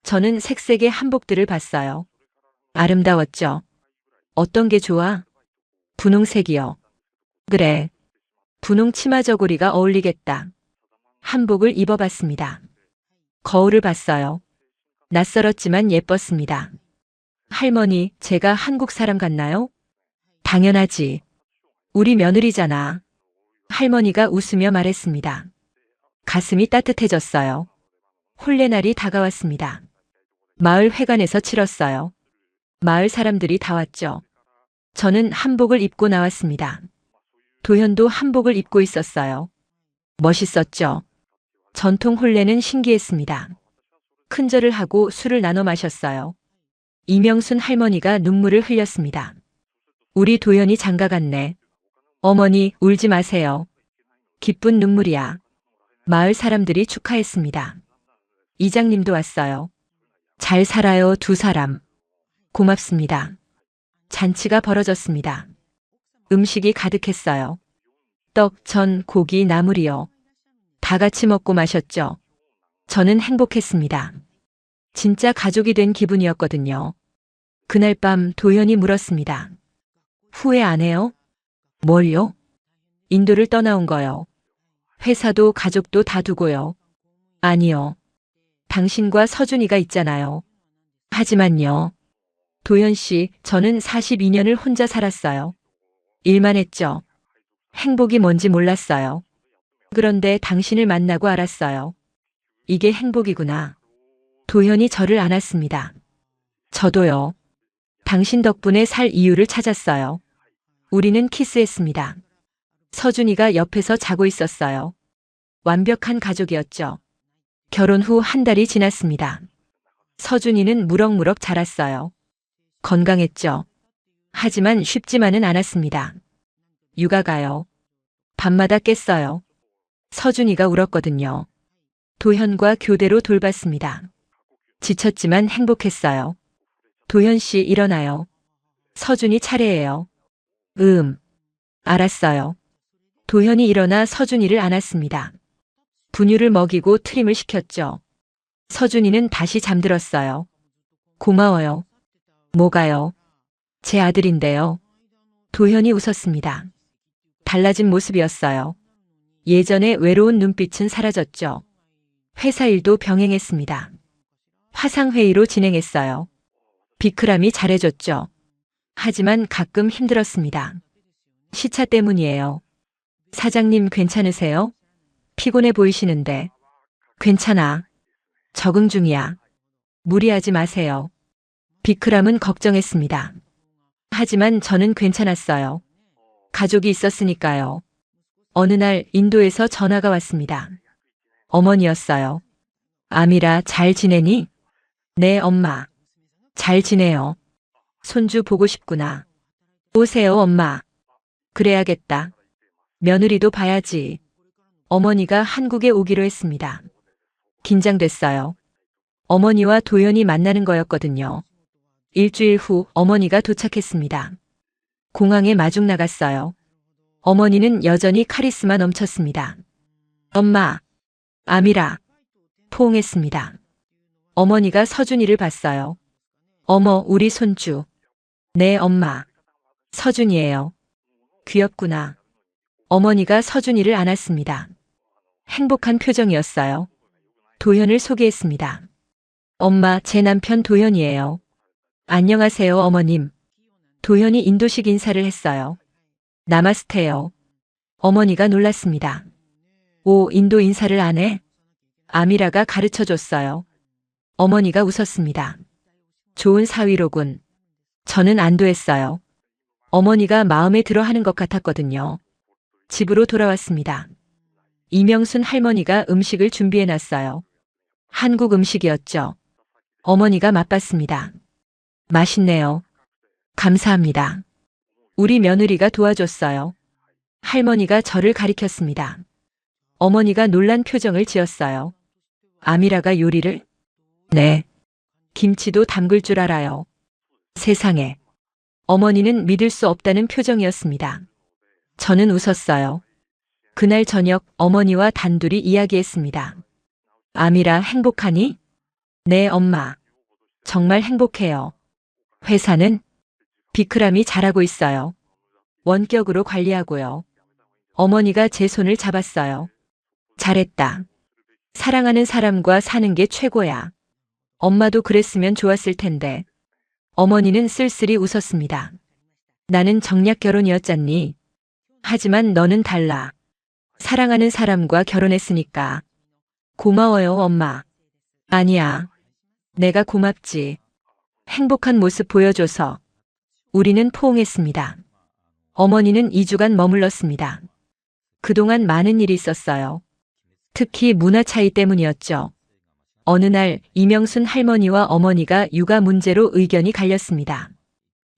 저는 색색의 한복들을 봤어요. 아름다웠죠. 어떤 게 좋아? 분홍색이요. 그래. 분홍 치마 저고리가 어울리겠다. 한복을 입어봤습니다. 거울을 봤어요. 낯설었지만 예뻤습니다. 할머니, 제가 한국 사람 같나요? 당연하지. 우리 며느리잖아. 할머니가 웃으며 말했습니다. 가슴이 따뜻해졌어요. 혼례날이 다가왔습니다. 마을 회관에서 치렀어요. 마을 사람들이 다 왔죠. 저는 한복을 입고 나왔습니다. 도현도 한복을 입고 있었어요. 멋있었죠. 전통 혼례는 신기했습니다. 큰절을 하고 술을 나눠 마셨어요. 이명순 할머니가 눈물을 흘렸습니다. 우리 도연이 장가갔네. 어머니, 울지 마세요. 기쁜 눈물이야. 마을 사람들이 축하했습니다. 이장님도 왔어요. 잘 살아요, 두 사람. 고맙습니다. 잔치가 벌어졌습니다. 음식이 가득했어요. 떡, 전, 고기, 나물이요. 다 같이 먹고 마셨죠. 저는 행복했습니다. 진짜 가족이 된 기분이었거든요. 그날 밤 도현이 물었습니다. 후회 안 해요? 뭘요? 인도를 떠나온 거요. 회사도 가족도 다 두고요. 아니요. 당신과 서준이가 있잖아요. 하지만요. 도현 씨, 저는 42년을 혼자 살았어요. 일만 했죠. 행복이 뭔지 몰랐어요. 그런데 당신을 만나고 알았어요. 이게 행복이구나. 도현이 저를 안았습니다. 저도요. 당신 덕분에 살 이유를 찾았어요. 우리는 키스했습니다. 서준이가 옆에서 자고 있었어요. 완벽한 가족이었죠. 결혼 후 한 달이 지났습니다. 서준이는 무럭무럭 자랐어요. 건강했죠. 하지만 쉽지만은 않았습니다. 육아가요. 밤마다 깼어요. 서준이가 울었거든요. 도현과 교대로 돌봤습니다. 지쳤지만 행복했어요. 도현 씨 일어나요. 서준이 차례예요. 알았어요. 도현이 일어나 서준이를 안았습니다. 분유를 먹이고 트림을 시켰죠. 서준이는 다시 잠들었어요. 고마워요. 뭐가요? 제 아들인데요. 도현이 웃었습니다. 달라진 모습이었어요. 예전의 외로운 눈빛은 사라졌죠. 회사 일도 병행했습니다. 화상회의로 진행했어요. 비크람이 잘해줬죠. 하지만 가끔 힘들었습니다. 시차 때문이에요. 사장님 괜찮으세요? 피곤해 보이시는데. 괜찮아. 적응 중이야. 무리하지 마세요. 비크람은 걱정했습니다. 하지만 저는 괜찮았어요. 가족이 있었으니까요. 어느 날 인도에서 전화가 왔습니다. 어머니였어요. 아미라 잘 지내니? 네, 엄마. 잘 지내요. 손주 보고 싶구나. 오세요, 엄마. 그래야겠다. 며느리도 봐야지. 어머니가 한국에 오기로 했습니다. 긴장됐어요. 어머니와 도연이 만나는 거였거든요. 일주일 후 어머니가 도착했습니다. 공항에 마중 나갔어요. 어머니는 여전히 카리스마 넘쳤습니다. 엄마, 아미라, 포옹했습니다. 어머니가 서준이를 봤어요. 어머, 우리 손주. 네, 엄마. 서준이에요. 귀엽구나. 어머니가 서준이를 안았습니다. 행복한 표정이었어요. 도현을 소개했습니다. 엄마, 제 남편 도현이에요. 안녕하세요, 어머님. 도현이 인도식 인사를 했어요. 나마스테요. 어머니가 놀랐습니다. 오, 인도 인사를 안 해? 아미라가 가르쳐 줬어요. 어머니가 웃었습니다. 좋은 사위로군. 저는 안도했어요. 어머니가 마음에 들어 하는 것 같았거든요. 집으로 돌아왔습니다. 이명순 할머니가 음식을 준비해 놨어요. 한국 음식이었죠. 어머니가 맛봤습니다. 맛있네요. 감사합니다. 우리 며느리가 도와줬어요. 할머니가 저를 가리켰습니다. 어머니가 놀란 표정을 지었어요. 아미라가 요리를? 네. 김치도 담글 줄 알아요. 세상에. 어머니는 믿을 수 없다는 표정이었습니다. 저는 웃었어요. 그날 저녁 어머니와 단둘이 이야기했습니다. 아미라 행복하니? 네, 엄마. 정말 행복해요. 회사는? 비크람이 잘하고 있어요. 원격으로 관리하고요. 어머니가 제 손을 잡았어요. 잘했다. 사랑하는 사람과 사는 게 최고야. 엄마도 그랬으면 좋았을 텐데. 어머니는 쓸쓸히 웃었습니다. 나는 정략 결혼이었잖니. 하지만 너는 달라. 사랑하는 사람과 결혼했으니까. 고마워요, 엄마. 아니야. 내가 고맙지. 행복한 모습 보여줘서. 우리는 포옹했습니다. 어머니는 2주간 머물렀습니다. 그동안 많은 일이 있었어요. 특히 문화 차이 때문이었죠. 어느 날 이명순 할머니와 어머니가 육아 문제로 의견이 갈렸습니다.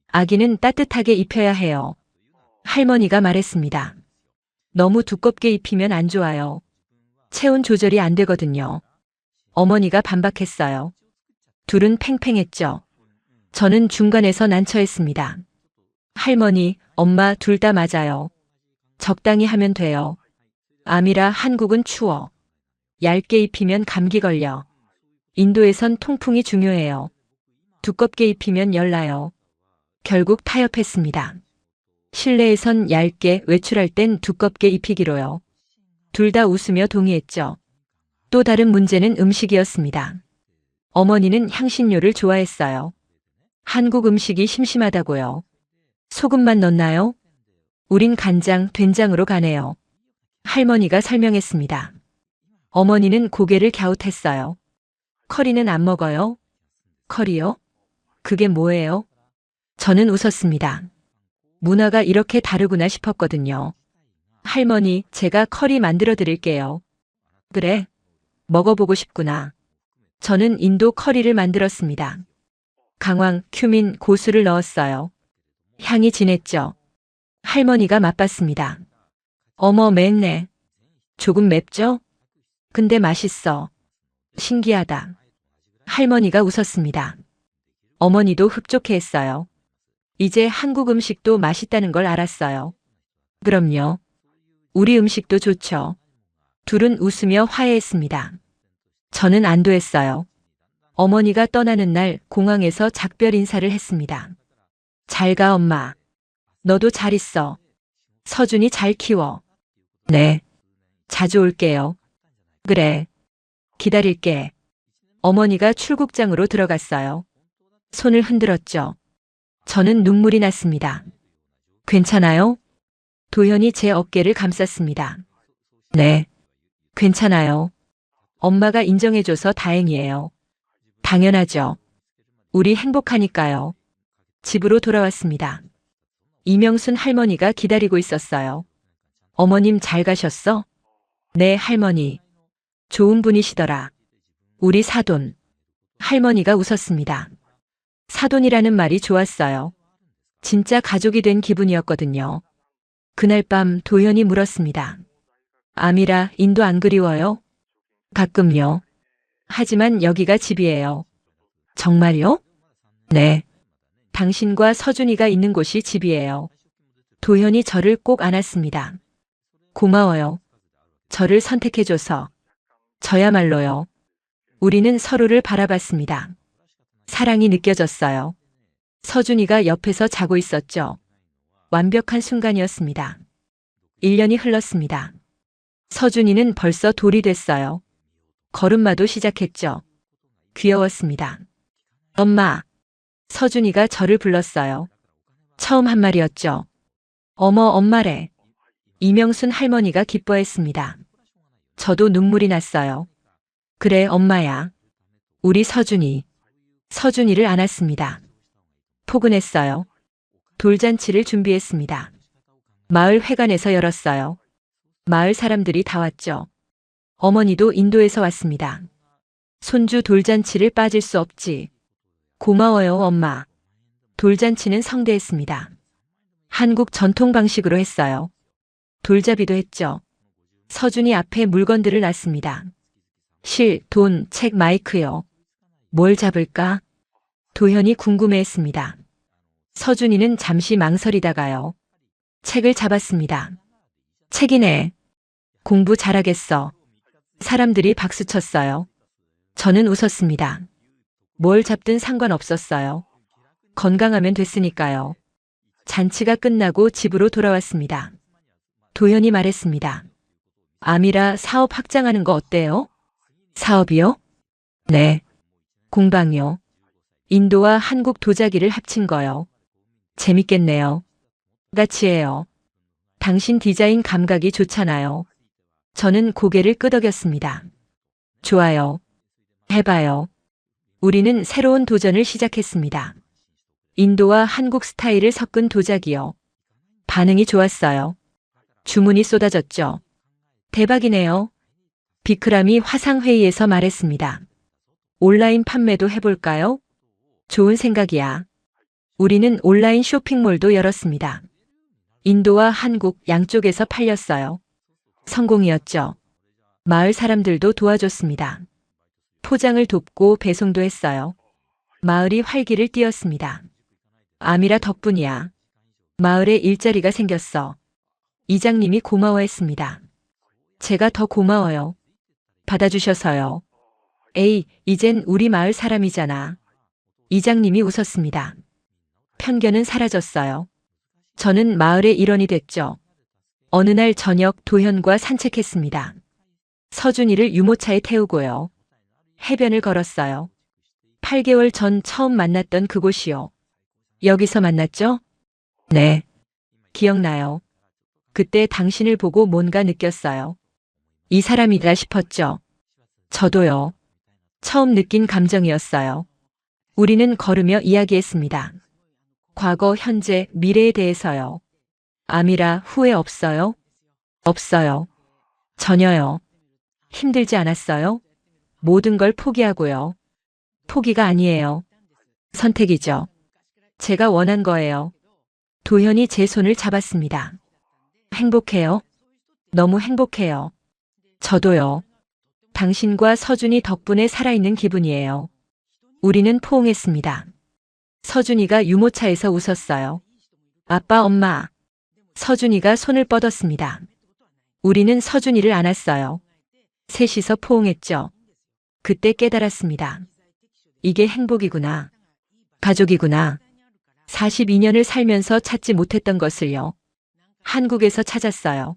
아기는 따뜻하게 입혀야 해요. 할머니가 말했습니다. 너무 두껍게 입히면 안 좋아요. 체온 조절이 안 되거든요. 어머니가 반박했어요. 둘은 팽팽했죠. 저는 중간에서 난처했습니다. 할머니, 엄마 둘 다 맞아요. 적당히 하면 돼요. 아미라 한국은 추워. 얇게 입히면 감기 걸려. 인도에선 통풍이 중요해요. 두껍게 입히면 열나요. 결국 타협했습니다. 실내에선 얇게, 외출할 땐 두껍게 입히기로요. 둘 다 웃으며 동의했죠. 또 다른 문제는 음식이었습니다. 어머니는 향신료를 좋아했어요. 한국 음식이 심심하다고요. 소금만 넣나요? 우린 간장, 된장으로 가네요. 할머니가 설명했습니다. 어머니는 고개를 갸웃했어요. 커리는 안 먹어요? 커리요? 그게 뭐예요? 저는 웃었습니다. 문화가 이렇게 다르구나 싶었거든요. 할머니, 제가 커리 만들어 드릴게요. 그래? 먹어보고 싶구나. 저는 인도 커리를 만들었습니다. 강황, 큐민, 고수를 넣었어요. 향이 진했죠. 할머니가 맛봤습니다. 어머, 맵네. 조금 맵죠? 근데 맛있어. 신기하다. 할머니가 웃었습니다. 어머니도 흡족해했어요. 이제 한국 음식도 맛있다는 걸 알았어요. 그럼요. 우리 음식도 좋죠. 둘은 웃으며 화해했습니다. 저는 안도했어요. 어머니가 떠나는 날 공항에서 작별 인사를 했습니다. 잘 가, 엄마. 너도 잘 있어. 서준이 잘 키워. 네. 자주 올게요. 그래. 기다릴게. 어머니가 출국장으로 들어갔어요. 손을 흔들었죠. 저는 눈물이 났습니다. 괜찮아요? 도현이 제 어깨를 감쌌습니다. 네. 괜찮아요. 엄마가 인정해줘서 다행이에요. 당연하죠. 우리 행복하니까요. 집으로 돌아왔습니다. 이명순 할머니가 기다리고 있었어요. 어머님 잘 가셨어? 네, 할머니. 좋은 분이시더라. 우리 사돈. 할머니가 웃었습니다. 사돈이라는 말이 좋았어요. 진짜 가족이 된 기분이었거든요. 그날 밤 도현이 물었습니다. 아미라, 인도 안 그리워요? 가끔요. 하지만 여기가 집이에요. 정말요? 네. 당신과 서준이가 있는 곳이 집이에요. 도현이 저를 꼭 안았습니다. 고마워요. 저를 선택해줘서. 저야말로요. 우리는 서로를 바라봤습니다. 사랑이 느껴졌어요. 서준이가 옆에서 자고 있었죠. 완벽한 순간이었습니다. 1년이 흘렀습니다. 서준이는 벌써 돌이 됐어요. 걸음마도 시작했죠. 귀여웠습니다. 엄마. 서준이가 저를 불렀어요. 처음 한 말이었죠. 어머, 엄마래. 이명순 할머니가 기뻐했습니다. 저도 눈물이 났어요. 그래, 엄마야. 우리 서준이. 서준이를 안았습니다. 포근했어요. 돌잔치를 준비했습니다. 마을 회관에서 열었어요. 마을 사람들이 다 왔죠. 어머니도 인도에서 왔습니다. 손주 돌잔치를 빠질 수 없지. 고마워요, 엄마. 돌잔치는 성대했습니다. 한국 전통 방식으로 했어요. 돌잡이도 했죠. 서준이 앞에 물건들을 놨습니다. 실, 돈, 책, 마이크요. 뭘 잡을까? 도현이 궁금해했습니다. 서준이는 잠시 망설이다가요. 책을 잡았습니다. 책이네. 공부 잘하겠어. 사람들이 박수쳤어요. 저는 웃었습니다. 뭘 잡든 상관없었어요. 건강하면 됐으니까요. 잔치가 끝나고 집으로 돌아왔습니다. 도현이 말했습니다. 아미라, 사업 확장하는 거 어때요? 사업이요? 네. 공방이요. 인도와 한국 도자기를 합친 거요. 재밌겠네요. 같이 해요. 당신 디자인 감각이 좋잖아요. 저는 고개를 끄덕였습니다. 좋아요. 해봐요. 우리는 새로운 도전을 시작했습니다. 인도와 한국 스타일을 섞은 도자기요. 반응이 좋았어요. 주문이 쏟아졌죠. 대박이네요. 비크람이 화상회의에서 말했습니다. 온라인 판매도 해볼까요? 좋은 생각이야. 우리는 온라인 쇼핑몰도 열었습니다. 인도와 한국 양쪽에서 팔렸어요. 성공이었죠. 마을 사람들도 도와줬습니다. 포장을 돕고 배송도 했어요. 마을이 활기를 띠었습니다. 아미라 덕분이야. 마을에 일자리가 생겼어. 이장님이 고마워했습니다. 제가 더 고마워요. 받아주셔서요. 에이, 이젠 우리 마을 사람이잖아. 이장님이 웃었습니다. 편견은 사라졌어요. 저는 마을의 일원이 됐죠. 어느 날 저녁 도현과 산책했습니다. 서준이를 유모차에 태우고요. 해변을 걸었어요. 8개월 전 처음 만났던 그곳이요. 여기서 만났죠? 네. 기억나요. 그때 당신을 보고 뭔가 느꼈어요. 이 사람이다 싶었죠. 저도요. 처음 느낀 감정이었어요. 우리는 걸으며 이야기했습니다. 과거, 현재, 미래에 대해서요. 아미라, 후회 없어요? 없어요. 전혀요. 힘들지 않았어요? 모든 걸 포기하고요. 포기가 아니에요. 선택이죠. 제가 원한 거예요. 도현이 제 손을 잡았습니다. 행복해요. 너무 행복해요. 저도요. 당신과 서준이 덕분에 살아있는 기분이에요. 우리는 포옹했습니다. 서준이가 유모차에서 웃었어요. 아빠, 엄마. 서준이가 손을 뻗었습니다. 우리는 서준이를 안았어요. 셋이서 포옹했죠. 그때 깨달았습니다. 이게 행복이구나. 가족이구나. 42년을 살면서 찾지 못했던 것을요. 한국에서 찾았어요.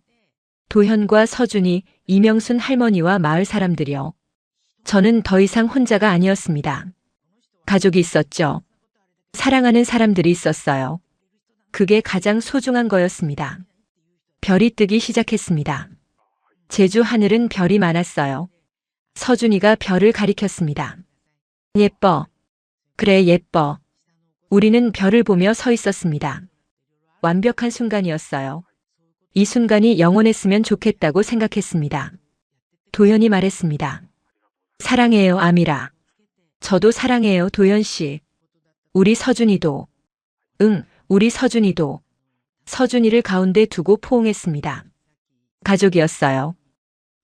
도현과 서준이, 이명순 할머니와 마을 사람들이요. 저는 더 이상 혼자가 아니었습니다. 가족이 있었죠. 사랑하는 사람들이 있었어요. 그게 가장 소중한 거였습니다. 별이 뜨기 시작했습니다. 제주 하늘은 별이 많았어요. 서준이가 별을 가리켰습니다. 예뻐. 그래, 예뻐. 우리는 별을 보며 서 있었습니다. 완벽한 순간이었어요. 이 순간이 영원했으면 좋겠다고 생각했습니다. 도현이 말했습니다. 사랑해요, 아미라. 저도 사랑해요, 도현 씨. 우리 서준이도. 응, 우리 서준이도. 서준이를 가운데 두고 포옹했습니다. 가족이었어요.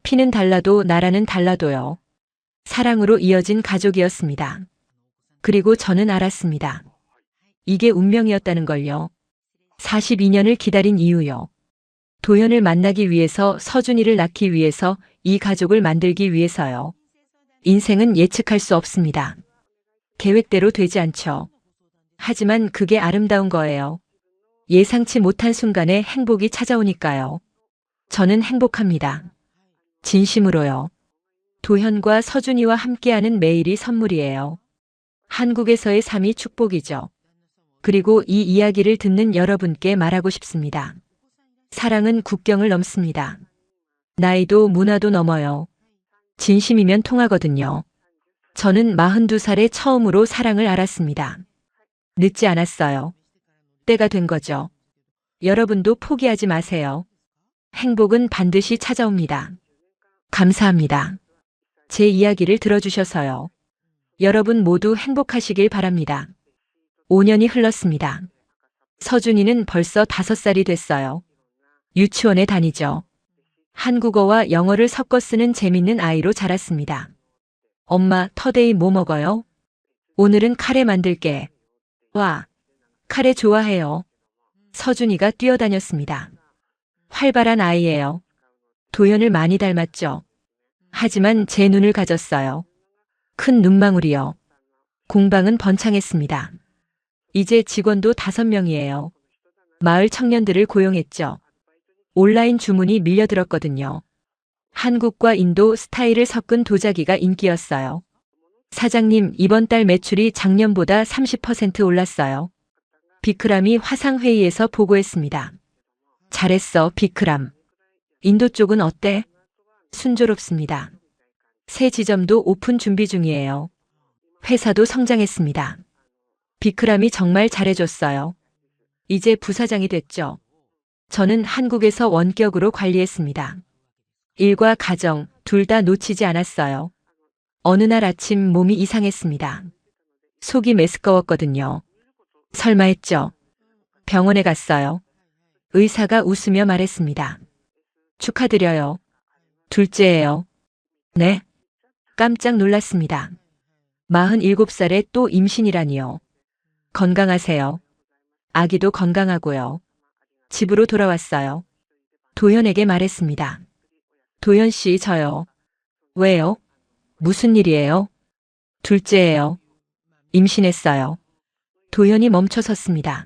피는 달라도 나라는 달라도요. 사랑으로 이어진 가족이었습니다. 그리고 저는 알았습니다. 이게 운명이었다는 걸요. 42년을 기다린 이유요. 도현을 만나기 위해서, 서준이를 낳기 위해서, 이 가족을 만들기 위해서요. 인생은 예측할 수 없습니다. 계획대로 되지 않죠. 하지만 그게 아름다운 거예요. 예상치 못한 순간에 행복이 찾아오니까요. 저는 행복합니다. 진심으로요. 도현과 서준이와 함께하는 매일이 선물이에요. 한국에서의 삶이 축복이죠. 그리고 이 이야기를 듣는 여러분께 말하고 싶습니다. 사랑은 국경을 넘습니다. 나이도 문화도 넘어요. 진심이면 통하거든요. 저는 42살에 처음으로 사랑을 알았습니다. 늦지 않았어요. 때가 된 거죠. 여러분도 포기하지 마세요. 행복은 반드시 찾아옵니다. 감사합니다. 제 이야기를 들어주셔서요. 여러분 모두 행복하시길 바랍니다. 5년이 흘렀습니다. 서준이는 벌써 5살이 됐어요. 유치원에 다니죠. 한국어와 영어를 섞어 쓰는 재밌는 아이로 자랐습니다. 엄마, 터데이 뭐 먹어요? 오늘은 카레 만들게. 와, 카레 좋아해요. 서준이가 뛰어다녔습니다. 활발한 아이예요. 도현을 많이 닮았죠. 하지만 제 눈을 가졌어요. 큰 눈망울이요. 공방은 번창했습니다. 이제 직원도 5명이에요. 마을 청년들을 고용했죠. 온라인 주문이 밀려들었거든요. 한국과 인도 스타일을 섞은 도자기가 인기였어요. 사장님, 이번 달 매출이 작년보다 30% 올랐어요. 비크람이 화상회의에서 보고했습니다. 잘했어, 비크람. 인도 쪽은 어때? 순조롭습니다. 새 지점도 오픈 준비 중이에요. 회사도 성장했습니다. 비크람이 정말 잘해줬어요. 이제 부사장이 됐죠. 저는 한국에서 원격으로 관리했습니다. 일과 가정 둘 다 놓치지 않았어요. 어느 날 아침 몸이 이상했습니다. 속이 메스꺼웠거든요. 설마 했죠. 병원에 갔어요. 의사가 웃으며 말했습니다. 축하드려요. 둘째예요. 네. 깜짝 놀랐습니다. 47살에 또 임신이라니요. 건강하세요. 아기도 건강하고요. 집으로 돌아왔어요. 도현에게 말했습니다. 도현 씨, 저요. 왜요? 무슨 일이에요? 둘째예요. 임신했어요. 도현이 멈춰 섰습니다.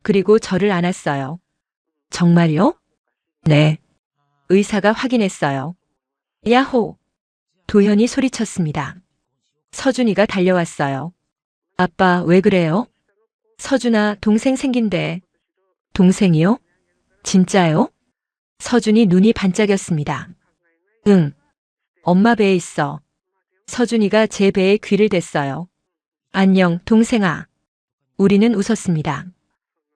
그리고 저를 안았어요. 정말요? 네. 의사가 확인했어요. 야호! 도현이 소리쳤습니다. 서준이가 달려왔어요. 아빠, 왜 그래요? 서준아, 동생 생긴대. 동생이요? 진짜요? 서준이 눈이 반짝였습니다. 응. 엄마 배에 있어. 서준이가 제 배에 귀를 댔어요. 안녕, 동생아. 우리는 웃었습니다.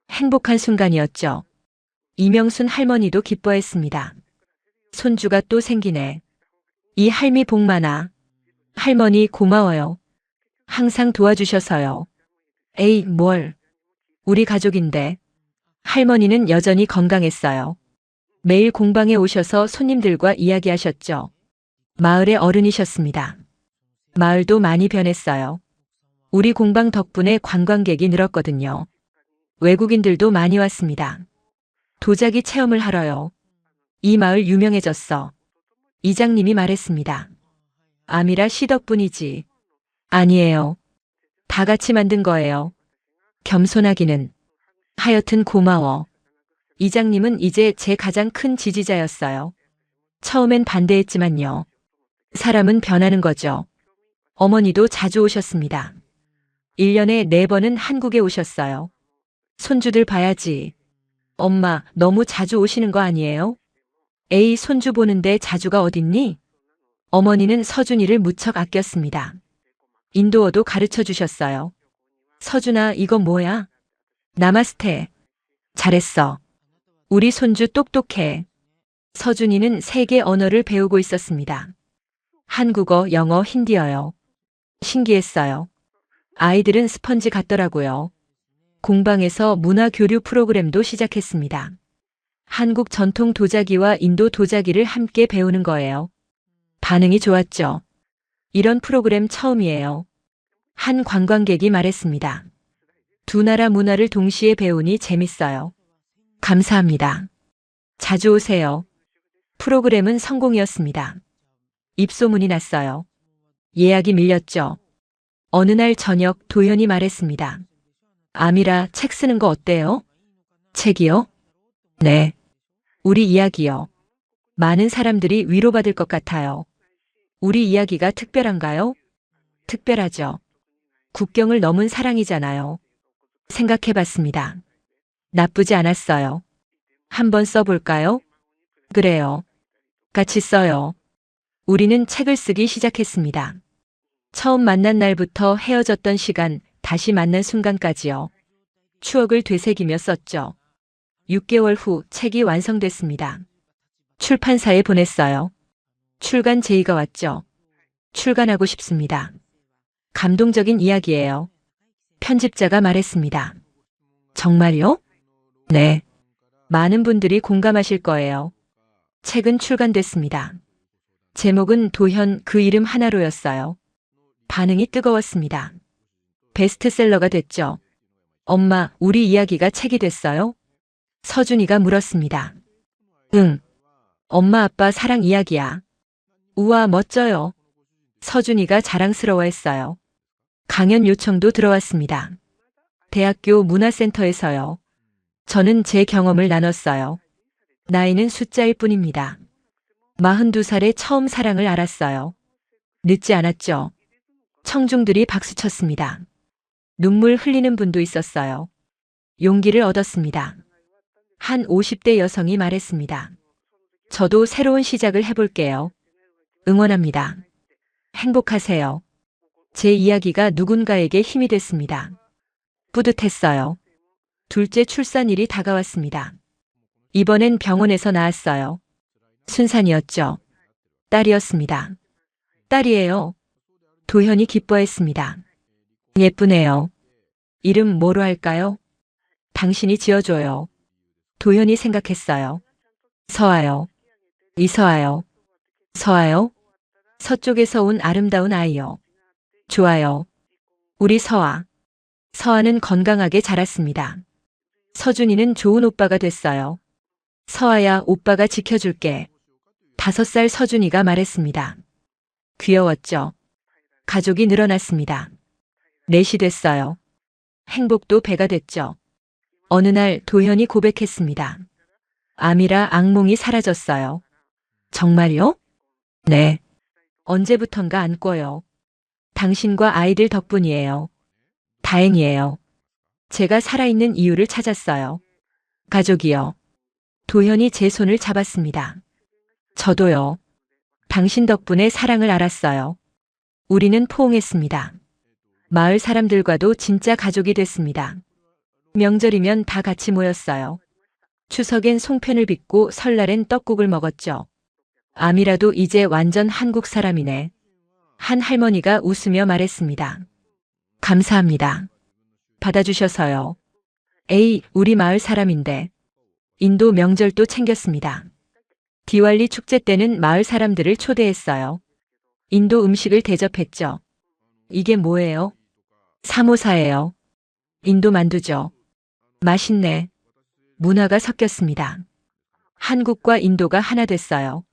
행복한 순간이었죠. 이명순 할머니도 기뻐했습니다. 손주가 또 생기네. 이 할미 복 많아. 할머니 고마워요. 항상 도와주셔서요. 에이, 뭘. 우리 가족인데. 할머니는 여전히 건강했어요. 매일 공방에 오셔서 손님들과 이야기하셨죠. 마을의 어른이셨습니다. 마을도 많이 변했어요. 우리 공방 덕분에 관광객이 늘었거든요. 외국인들도 많이 왔습니다. 도자기 체험을 하러요. 이 마을 유명해졌어. 이장님이 말했습니다. 아미라 씨 덕분이지. 아니에요. 다 같이 만든 거예요. 겸손하기는. 하여튼 고마워. 이장님은 이제 제 가장 큰 지지자였어요. 처음엔 반대했지만요. 사람은 변하는 거죠. 어머니도 자주 오셨습니다. 1년에 4번은 한국에 오셨어요. 손주들 봐야지. 엄마, 너무 자주 오시는 거 아니에요? 에이, 손주 보는데 자주가 어딨니? 어머니는 서준이를 무척 아꼈습니다. 인도어도 가르쳐 주셨어요. 서준아, 이거 뭐야? 나마스테. 잘했어. 우리 손주 똑똑해. 서준이는 3개 언어를 배우고 있었습니다. 한국어, 영어, 힌디어요. 신기했어요. 아이들은 스펀지 같더라고요. 공방에서 문화 교류 프로그램도 시작했습니다. 한국 전통 도자기와 인도 도자기를 함께 배우는 거예요. 반응이 좋았죠. 이런 프로그램 처음이에요. 한 관광객이 말했습니다. 두 나라 문화를 동시에 배우니 재밌어요. 감사합니다. 자주 오세요. 프로그램은 성공이었습니다. 입소문이 났어요. 예약이 밀렸죠. 어느 날 저녁 도현이 말했습니다. 아미라, 책 쓰는 거 어때요? 책이요? 네. 우리 이야기요. 많은 사람들이 위로받을 것 같아요. 우리 이야기가 특별한가요? 특별하죠. 국경을 넘은 사랑이잖아요. 생각해봤습니다. 나쁘지 않았어요. 한번 써볼까요? 그래요. 같이 써요. 우리는 책을 쓰기 시작했습니다. 처음 만난 날부터 헤어졌던 시간, 다시 만난 순간까지요. 추억을 되새기며 썼죠. 6개월 후 책이 완성됐습니다. 출판사에 보냈어요. 출간 제의가 왔죠. 출간하고 싶습니다. 감동적인 이야기예요. 편집자가 말했습니다. 정말요? 네. 많은 분들이 공감하실 거예요. 책은 출간됐습니다. 제목은 도현, 그 이름 하나로였어요. 반응이 뜨거웠습니다. 베스트셀러가 됐죠. 엄마, 우리 이야기가 책이 됐어요? 서준이가 물었습니다. 응. 엄마 아빠 사랑 이야기야. 우와, 멋져요. 서준이가 자랑스러워했어요. 강연 요청도 들어왔습니다. 대학교 문화센터에서요. 저는 제 경험을 나눴어요. 나이는 숫자일 뿐입니다. 42살에 처음 사랑을 알았어요. 늦지 않았죠. 청중들이 박수쳤습니다. 눈물 흘리는 분도 있었어요. 용기를 얻었습니다. 한 50대 여성이 말했습니다. 저도 새로운 시작을 해볼게요. 응원합니다. 행복하세요. 제 이야기가 누군가에게 힘이 됐습니다. 뿌듯했어요. 둘째 출산일이 다가왔습니다. 이번엔 병원에서 나았어요. 순산이었죠. 딸이었습니다. 딸이에요. 도현이 기뻐했습니다. 예쁘네요. 이름 뭐로 할까요? 당신이 지어줘요. 도현이 생각했어요. 서아요. 이서아요. 서아요? 서쪽에서 온 아름다운 아이요. 좋아요. 우리 서아. 서아는 건강하게 자랐습니다. 서준이는 좋은 오빠가 됐어요. 서아야, 오빠가 지켜줄게. 5살 서준이가 말했습니다. 귀여웠죠. 가족이 늘어났습니다. 넷이 됐어요. 행복도 배가 됐죠. 어느 날 도현이 고백했습니다. 아미라, 악몽이 사라졌어요. 정말요? 네. 언제부턴가 안 꿔요. 당신과 아이들 덕분이에요. 다행이에요. 제가 살아있는 이유를 찾았어요. 가족이요. 도현이 제 손을 잡았습니다. 저도요. 당신 덕분에 사랑을 알았어요. 우리는 포옹했습니다. 마을 사람들과도 진짜 가족이 됐습니다. 명절이면 다 같이 모였어요. 추석엔 송편을 빚고 설날엔 떡국을 먹었죠. 아미라도 이제 완전 한국 사람이네. 한 할머니가 웃으며 말했습니다. 감사합니다. 받아주셔서요. 에이, 우리 마을 사람인데. 인도 명절도 챙겼습니다. 디왈리 축제 때는 마을 사람들을 초대했어요. 인도 음식을 대접했죠. 이게 뭐예요? 사모사예요. 인도 만두죠. 맛있네. 문화가 섞였습니다. 한국과 인도가 하나 됐어요.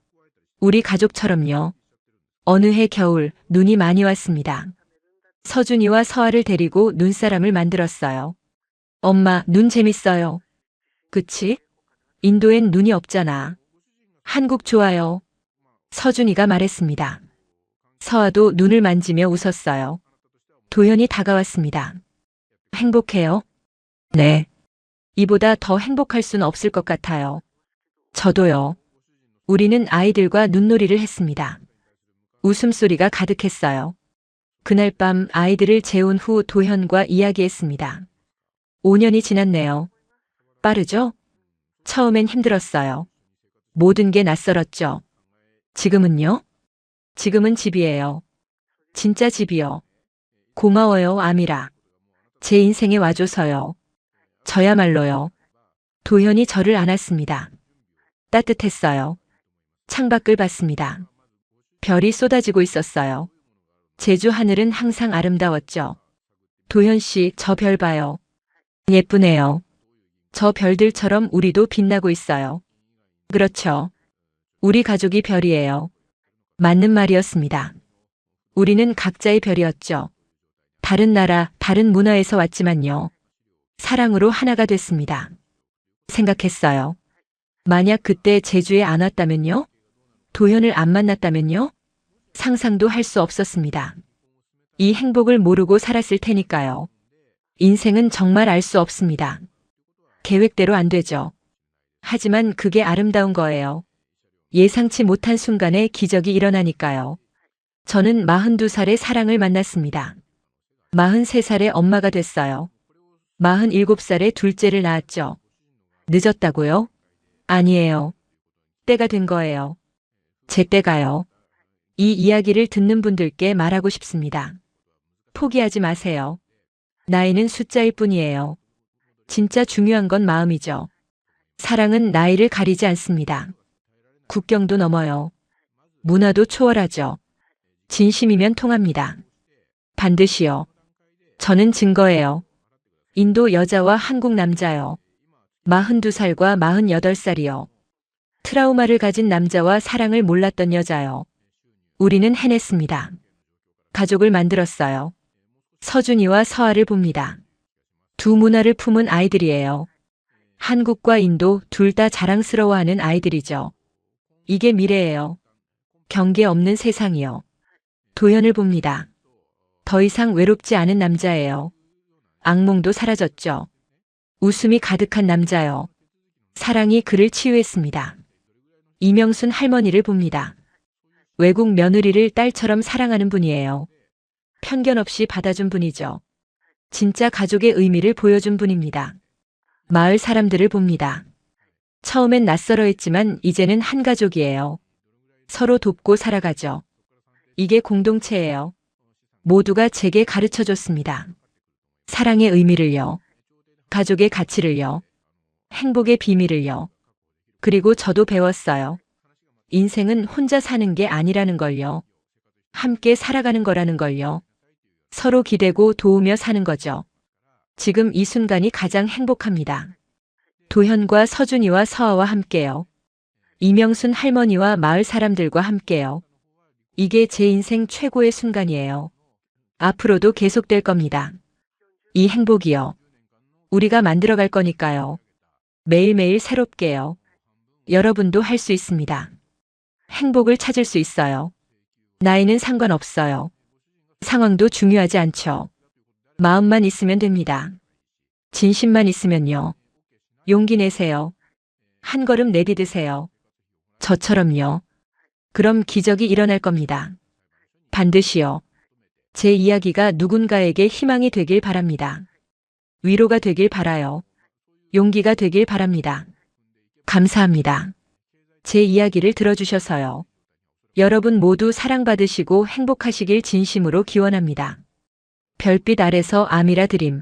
우리 가족처럼요. 어느 해 겨울 눈이 많이 왔습니다. 서준이와 서아를 데리고 눈사람을 만들었어요. 엄마, 눈 재밌어요. 그치? 인도엔 눈이 없잖아. 한국 좋아요. 서준이가 말했습니다. 서아도 눈을 만지며 웃었어요. 도현이 다가왔습니다. 행복해요? 네. 이보다 더 행복할 순 없을 것 같아요. 저도요. 우리는 아이들과 눈놀이를 했습니다. 웃음소리가 가득했어요. 그날 밤 아이들을 재운 후 도현과 이야기했습니다. 5년이 지났네요. 빠르죠? 처음엔 힘들었어요. 모든 게 낯설었죠. 지금은요? 지금은 집이에요. 진짜 집이요. 고마워요, 아미라. 제 인생에 와줘서요. 저야말로요. 도현이 저를 안았습니다. 따뜻했어요. 창밖을 봤습니다. 별이 쏟아지고 있었어요. 제주 하늘은 항상 아름다웠죠. 도현 씨, 저 별 봐요. 예쁘네요. 저 별들처럼 우리도 빛나고 있어요. 그렇죠. 우리 가족이 별이에요. 맞는 말이었습니다. 우리는 각자의 별이었죠. 다른 나라, 다른 문화에서 왔지만요. 사랑으로 하나가 됐습니다. 생각했어요. 만약 그때 제주에 안 왔다면요? 도현을 안 만났다면요? 상상도 할 수 없었습니다. 이 행복을 모르고 살았을 테니까요. 인생은 정말 알 수 없습니다. 계획대로 안 되죠. 하지만 그게 아름다운 거예요. 예상치 못한 순간에 기적이 일어나니까요. 저는 42살의 사랑을 만났습니다. 43살의 엄마가 됐어요. 47살의 둘째를 낳았죠. 늦었다고요? 아니에요. 때가 된 거예요. 제 때가요. 이 이야기를 듣는 분들께 말하고 싶습니다. 포기하지 마세요. 나이는 숫자일 뿐이에요. 진짜 중요한 건 마음이죠. 사랑은 나이를 가리지 않습니다. 국경도 넘어요. 문화도 초월하죠. 진심이면 통합니다. 반드시요. 저는 증거예요. 인도 여자와 한국 남자요. 42살과 48살이요. 트라우마를 가진 남자와 사랑을 몰랐던 여자요. 우리는 해냈습니다. 가족을 만들었어요. 서준이와 서아를 봅니다. 두 문화를 품은 아이들이에요. 한국과 인도 둘 다 자랑스러워하는 아이들이죠. 이게 미래예요. 경계 없는 세상이요. 도현을 봅니다. 더 이상 외롭지 않은 남자예요. 악몽도 사라졌죠. 웃음이 가득한 남자요. 사랑이 그를 치유했습니다. 이명순 할머니를 봅니다. 외국 며느리를 딸처럼 사랑하는 분이에요. 편견 없이 받아준 분이죠. 진짜 가족의 의미를 보여준 분입니다. 마을 사람들을 봅니다. 처음엔 낯설어 했지만 이제는 한 가족이에요. 서로 돕고 살아가죠. 이게 공동체예요. 모두가 제게 가르쳐 줬습니다. 사랑의 의미를요. 가족의 가치를요. 행복의 비밀을요. 그리고 저도 배웠어요. 인생은 혼자 사는 게 아니라는 걸요. 함께 살아가는 거라는 걸요. 서로 기대고 도우며 사는 거죠. 지금 이 순간이 가장 행복합니다. 도현과 서준이와 서아와 함께요. 이명순 할머니와 마을 사람들과 함께요. 이게 제 인생 최고의 순간이에요. 앞으로도 계속될 겁니다. 이 행복이요. 우리가 만들어갈 거니까요. 매일매일 새롭게요. 여러분도 할 수 있습니다. 행복을 찾을 수 있어요. 나이는 상관없어요. 상황도 중요하지 않죠. 마음만 있으면 됩니다. 진심만 있으면요. 용기 내세요. 한 걸음 내디드세요. 저처럼요. 그럼 기적이 일어날 겁니다. 반드시요. 제 이야기가 누군가에게 희망이 되길 바랍니다. 위로가 되길 바라요. 용기가 되길 바랍니다. 감사합니다. 제 이야기를 들어주셔서요. 여러분 모두 사랑받으시고 행복하시길 진심으로 기원합니다. 별빛 아래서 아미라 드림.